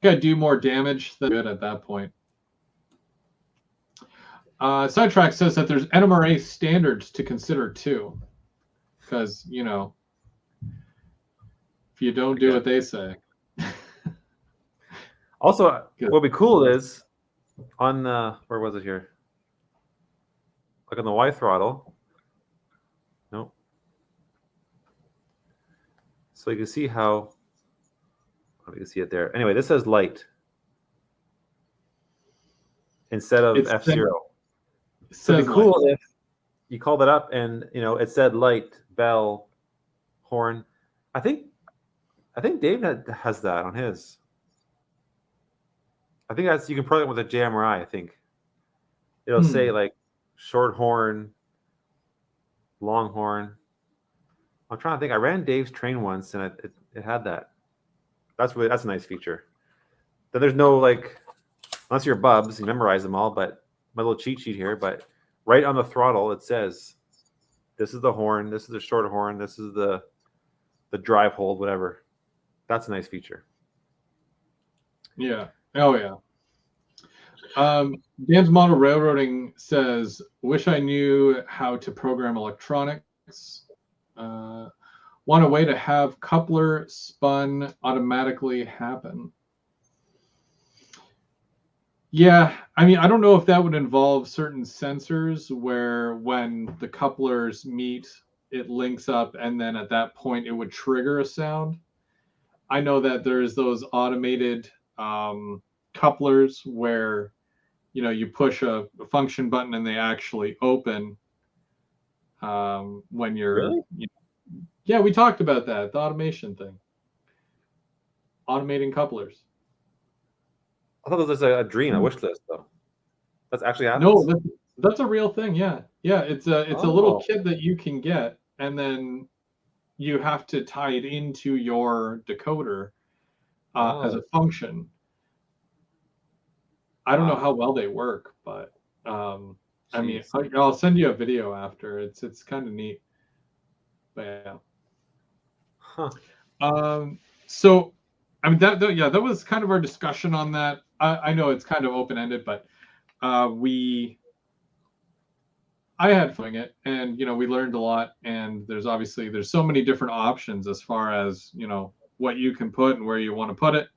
I do more damage than good at that point. Sidetrack says that there's NMRA standards to consider too, because if you don't do what they say. Also, what would be cool is on where was it here? Like on the Y throttle. Nope. So you can see how. You can see it there. Anyway, this says light instead of F0. So it'd be cool if you called it up and it said light, bell, horn. I think Dave has that on his. I think you can program it with a JMRI. I think it'll say like short horn, long horn. I'm trying to think. I ran Dave's train once and it had that. That's a nice feature. Then there's no unless you're Bubs, you memorize them all. But my little cheat sheet here. But right on the throttle, it says, "This is the horn. This is the short horn. This is the drive hold, whatever." That's a nice feature. Yeah. Oh yeah. Dan's Model Railroading says, "Wish I knew how to program electronics. Want a way to have coupler spun automatically happen." Yeah, I mean, I don't know if that would involve certain sensors where when the couplers meet, it links up, and then at that point it would trigger a sound. I know that there's those automated couplers where you push a function button and they actually open when you're really? Yeah, we talked about that, the automation thing. Automating couplers. I thought it was a dream, a wish list, though. That's actually happens? No, that's a real thing. Yeah, it's a little kit that you can get, and then you have to tie it into your decoder as a function. I don't know how well they work, but I mean, I'll send you a video after. It's kind of neat. But yeah. Huh. So, I mean, that was kind of our discussion on that. I know it's kind of open-ended, but I had fun it, and we learned a lot. And there's so many different options as far as what you can put and where you want to put it.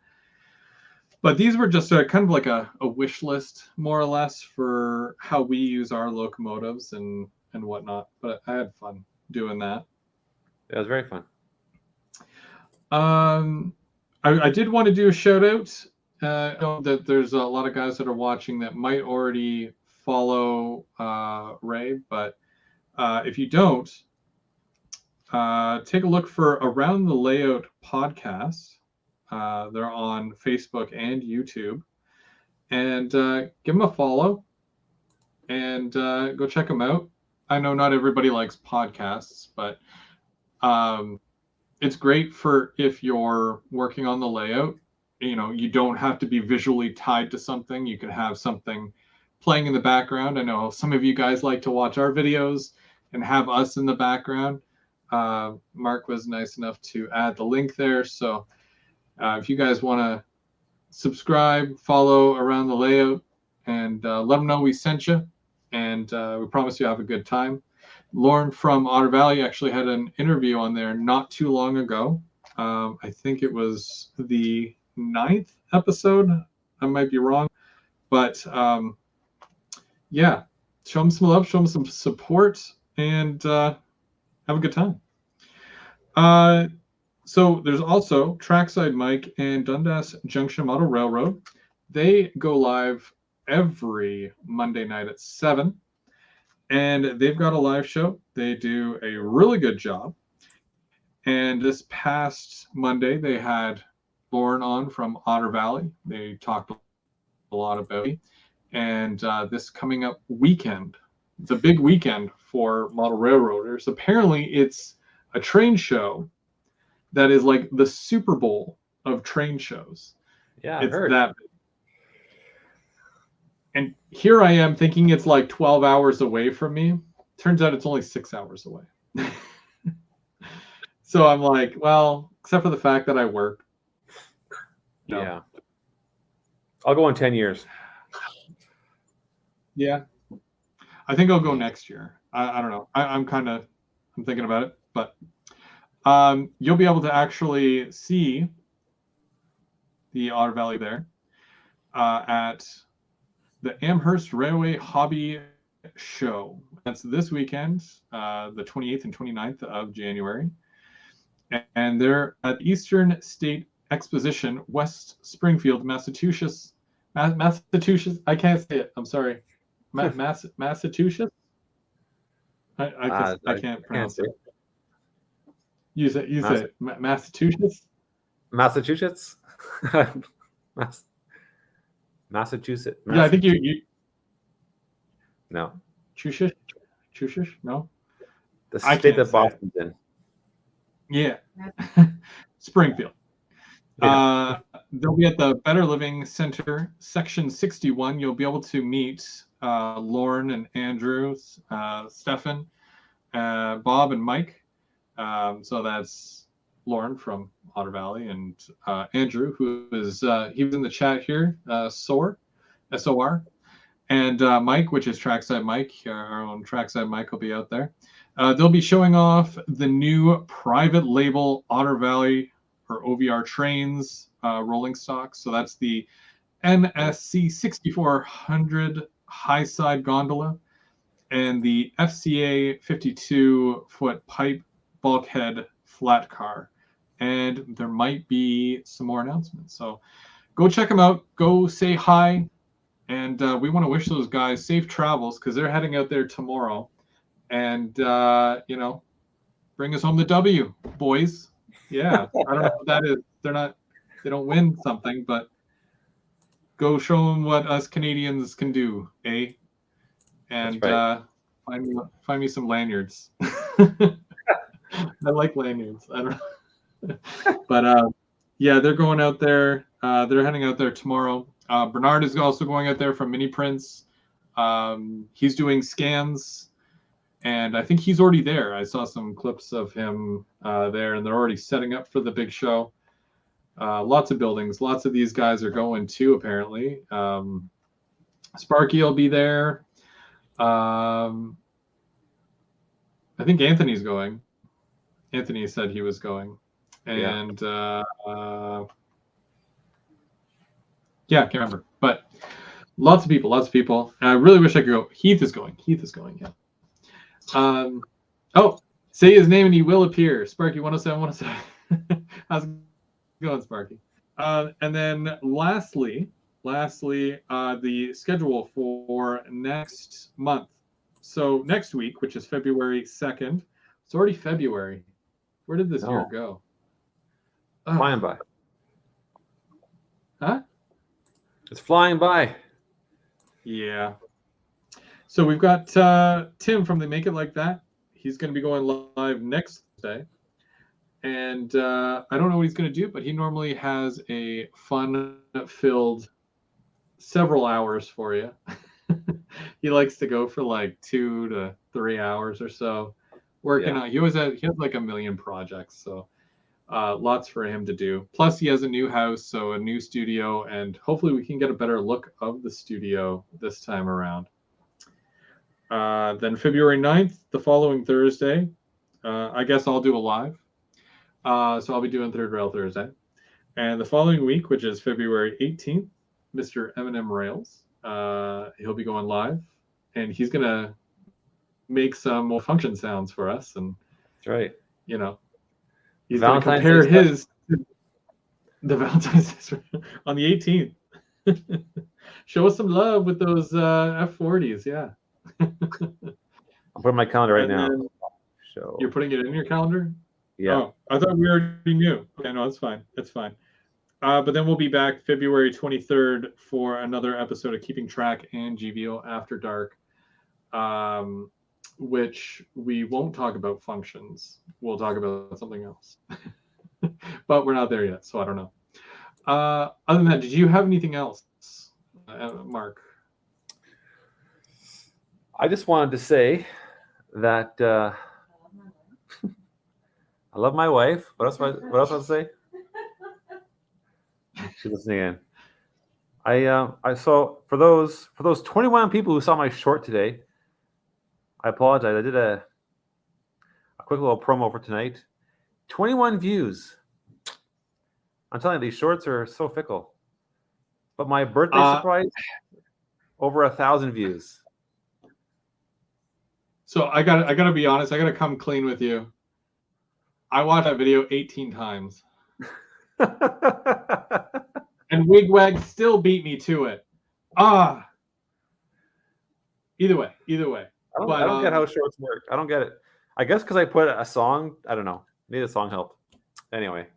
But these were just kind of like a wish list, more or less, for how we use our locomotives and whatnot. But I had fun doing that. Yeah, it was very fun. I did want to do a shout out. I know that there's a lot of guys that are watching that might already follow Ray, but if you don't, take a look for Around the Layout podcast. They're on Facebook and YouTube, and give them a follow and go check them out. I know not everybody likes podcasts, but it's great for if you're working on the layout. You don't have to be visually tied to something. You can have something playing in the background. I know some of you guys like to watch our videos and have us in the background. Mark was nice enough to add the link there. So if you guys want to subscribe, follow Around the Layout, and let them know we sent you. And we promise you have a good time. Lauren from Otter Valley actually had an interview on there not too long ago. I think it was the 9th episode. I might be wrong. But yeah, show them some love, show them some support, and have a good time. So there's also Trackside Mike and Dundas Junction Model Railroad. They go live every Monday night at 7. And they've got a live show. They do a really good job. And this past Monday, they had Lauren on from Otter Valley. They talked a lot about it. And this coming up weekend, it's a big weekend for model railroaders. Apparently, it's a train show that is like the Super Bowl of train shows. Yeah, it's I've heard. that big. And here I am thinking it's like 12 hours away from me. Turns out it's only 6 hours away. So I'm like, well, except for the fact that I work. No. Yeah. I'll go in 10 years. Yeah. I think I'll go next year. I don't know. I'm thinking about it. But you'll be able to actually see the Otter Valley there at the Amherst Railway Hobby Show. That's this weekend, the 28th and 29th of January. And they're at Eastern State Exposition, West Springfield, Massachusetts. Massachusetts? I can't say it. I'm sorry. Massachusetts? I can't pronounce it. Use it. Massachusetts? Massachusetts? Massachusetts. Yeah, I think you. No. Chushish? No. The state that Boston's in. Yeah. Springfield. Yeah. They'll be at the Better Living Center, Section 61. You'll be able to meet Lauren and Andrew, Stefan, Bob, and Mike. So that's Lauren from Otter Valley, and Andrew, who is he was in the chat here, SOR, S-O-R, and Mike, which is Trackside Mike. Our own Trackside Mike will be out there. They'll be showing off the new private label Otter Valley or OVR trains rolling stock. So that's the MSC 6400 high side gondola and the FCA 52-foot pipe bulkhead flat car. And there might be some more announcements. So go check them out. Go say hi. And we want to wish those guys safe travels because they're heading out there tomorrow. And, bring us home the W, boys. Yeah. I don't know what that is. They don't win something, but go show them what us Canadians can do, eh? And right. find me some lanyards. I like lanyards. I don't know. But yeah, they're going out there. They're heading out there tomorrow. Bernard is also going out there from Mini Prints. He's doing scans, and I think he's already there. I saw some clips of him there, and they're already setting up for the big show. Lots of buildings. Lots of these guys are going too, apparently. Sparky will be there. I think Anthony's going. Anthony said he was going. And yeah, I can't remember. But lots of people. And I really wish I could go. Heath is going, yeah. Say his name and he will appear. Sparky 107. How's it going, Sparky? And then lastly, lastly, the schedule for next month. So next week, which is February 2nd, it's already February. Where did this year No. go? Flying by. Huh? It's flying by. Yeah. So we've got Tim from the Make It Like That. He's going to be going live next Thursday. And I don't know what he's going to do, but he normally has a fun-filled several hours for you. He likes to go for like 2 to 3 hours or so working on. He has like a million projects, so lots for him to do. Plus, he has a new house, so a new studio, and hopefully we can get a better look of the studio this time around. Then February 9th, the following Thursday, I guess I'll do a live. So I'll be doing Third Rail Thursday. And the following week, which is February 18th, Mr. Eminem Rails, he'll be going live, and he's going to make some more function sounds for us. And That's right. You know, he's going to compare his the Valentine's Day on the 18th. Show us some love with those F40s, yeah. I'm putting my calendar right now. So you're putting it in your calendar? Yeah. Oh, I thought we already knew. Okay, no, it's fine. It's fine. But then we'll be back February 23rd for another episode of Keeping Track and GVO After Dark, which we won't talk about functions. We'll talk about something else. But we're not there yet, so I don't know. Other than that, did you have anything else, Mark? I just wanted to say that I love my wife. What else want to say? She's listening in. I saw for those 21 people who saw my short today, I apologize. I did a quick little promo for tonight. 21 views. I'm telling you, these shorts are so fickle. But my birthday surprise, over 1,000 views. So I gotta be honest. I gotta come clean with you. I watched that video 18 times. And Wigwag still beat me to it. Either way. I don't get how shorts work. I don't get it. I guess because I put a song. I don't know. Maybe the song helped. Anyway.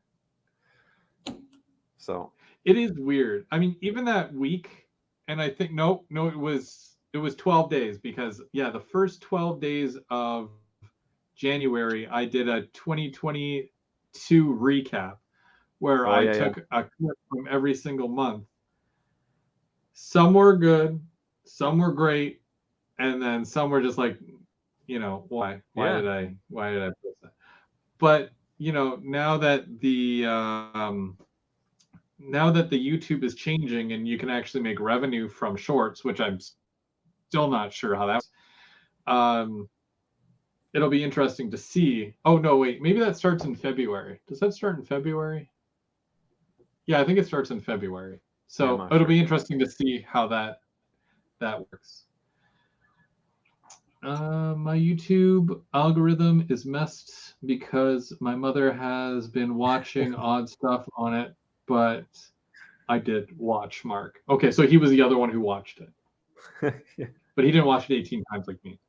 So. It is weird. I mean, even that week, and I think, no, it was 12 days because, yeah, the first 12 days of January, I did a 2022 recap where I took a clip from every single month. Some were good, some were great, and then some were just like, why did I post that? But now that the YouTube is changing and you can actually make revenue from shorts, which I'm still not sure how that. It'll be interesting to see. Oh no, wait, maybe that starts in February. Does that start in February? Yeah, I think it starts in February. So it'll be interesting to see how that works. My YouTube algorithm is messed because my mother has been watching odd stuff on it, but I did watch Mark. Okay, so he was the other one who watched it. Yeah. But he didn't watch it 18 times like me.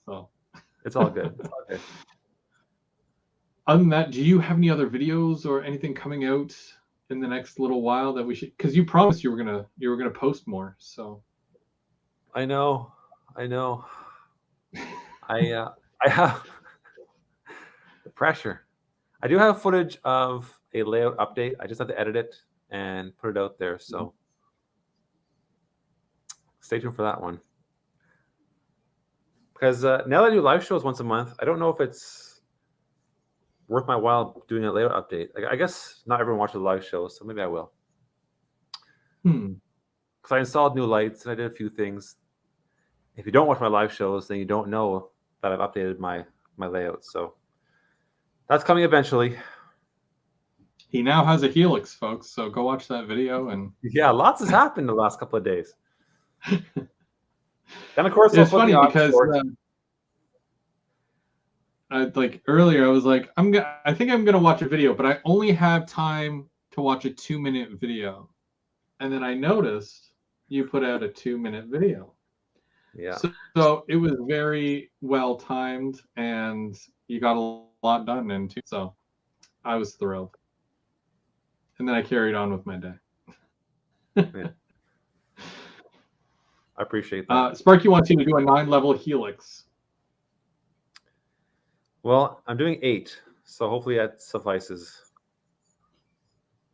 So it's all good. It's all good. Other than that, do you have any other videos or anything coming out in the next little while that we should? Because you promised you were gonna post more. So I know. I have the pressure. I do have footage of a layout update. I just have to edit it and put it out there. So stay tuned for that one. Because now that I do live shows once a month, I don't know if it's worth my while doing a layout update. I guess not everyone watches live shows, so maybe I will. Because I installed new lights and I did a few things. If you don't watch my live shows, then you don't know that I've updated my layout. So that's coming eventually. He now has a Helix, folks. So go watch that video. And yeah, lots has happened the last couple of days. And of course, it's funny because like earlier, I was like, I think I'm gonna watch a video, but I only have time to watch a 2-minute video. And then I noticed you put out a 2-minute video. Yeah. So it was very well timed, and you got a lot done in 2. So I was thrilled. And then I carried on with my day. Yeah. I appreciate that. Sparky wants you to do a 9-level helix. Well, I'm doing 8, so hopefully that suffices.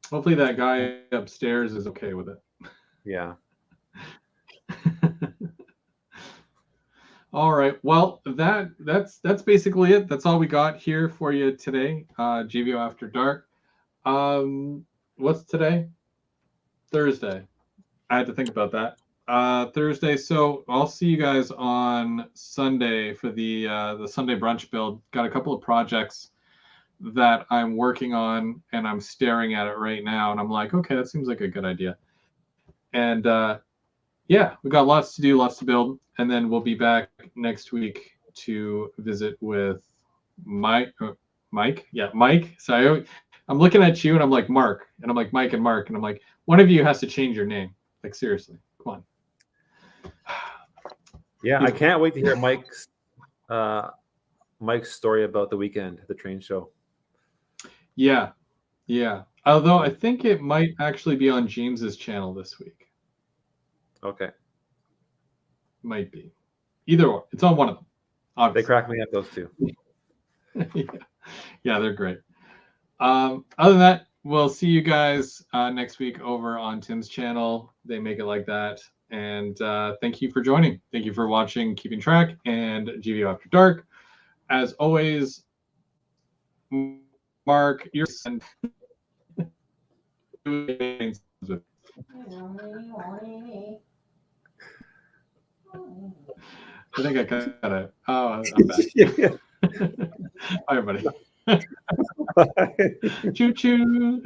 Hopefully that guy upstairs is okay with it. Yeah. All right. Well, that's basically it. That's all we got here for you today. GVO After Dark. What's today? Thursday. I had to think about that. Thursday. So I'll see you guys on Sunday for the Sunday brunch build. Got a couple of projects that I'm working on, and I'm staring at it right now, and I'm like, okay, that seems like a good idea. And yeah, we got lots to do, lots to build, and then we'll be back next week to visit with Mike. Yeah, Mike. So I'm looking at you, and I'm like Mark, and I'm like Mike and Mark, and I'm like, one of you has to change your name. Like, seriously, come on. Yeah, I can't wait to hear Mike's story about the weekend at the train show. Yeah. Although I think it might actually be on James's channel this week. Okay. Might be. Either or. It's on one of them. Obviously. They crack me up, those two. Yeah, they're great. Other than that, we'll see you guys next week over on Tim's channel. They make it like that. And thank you for joining. Thank you for watching, keeping track, and GVO After Dark. As always, Mark, you're I think I got it. Oh, I'm back. Bye, everybody. Choo choo.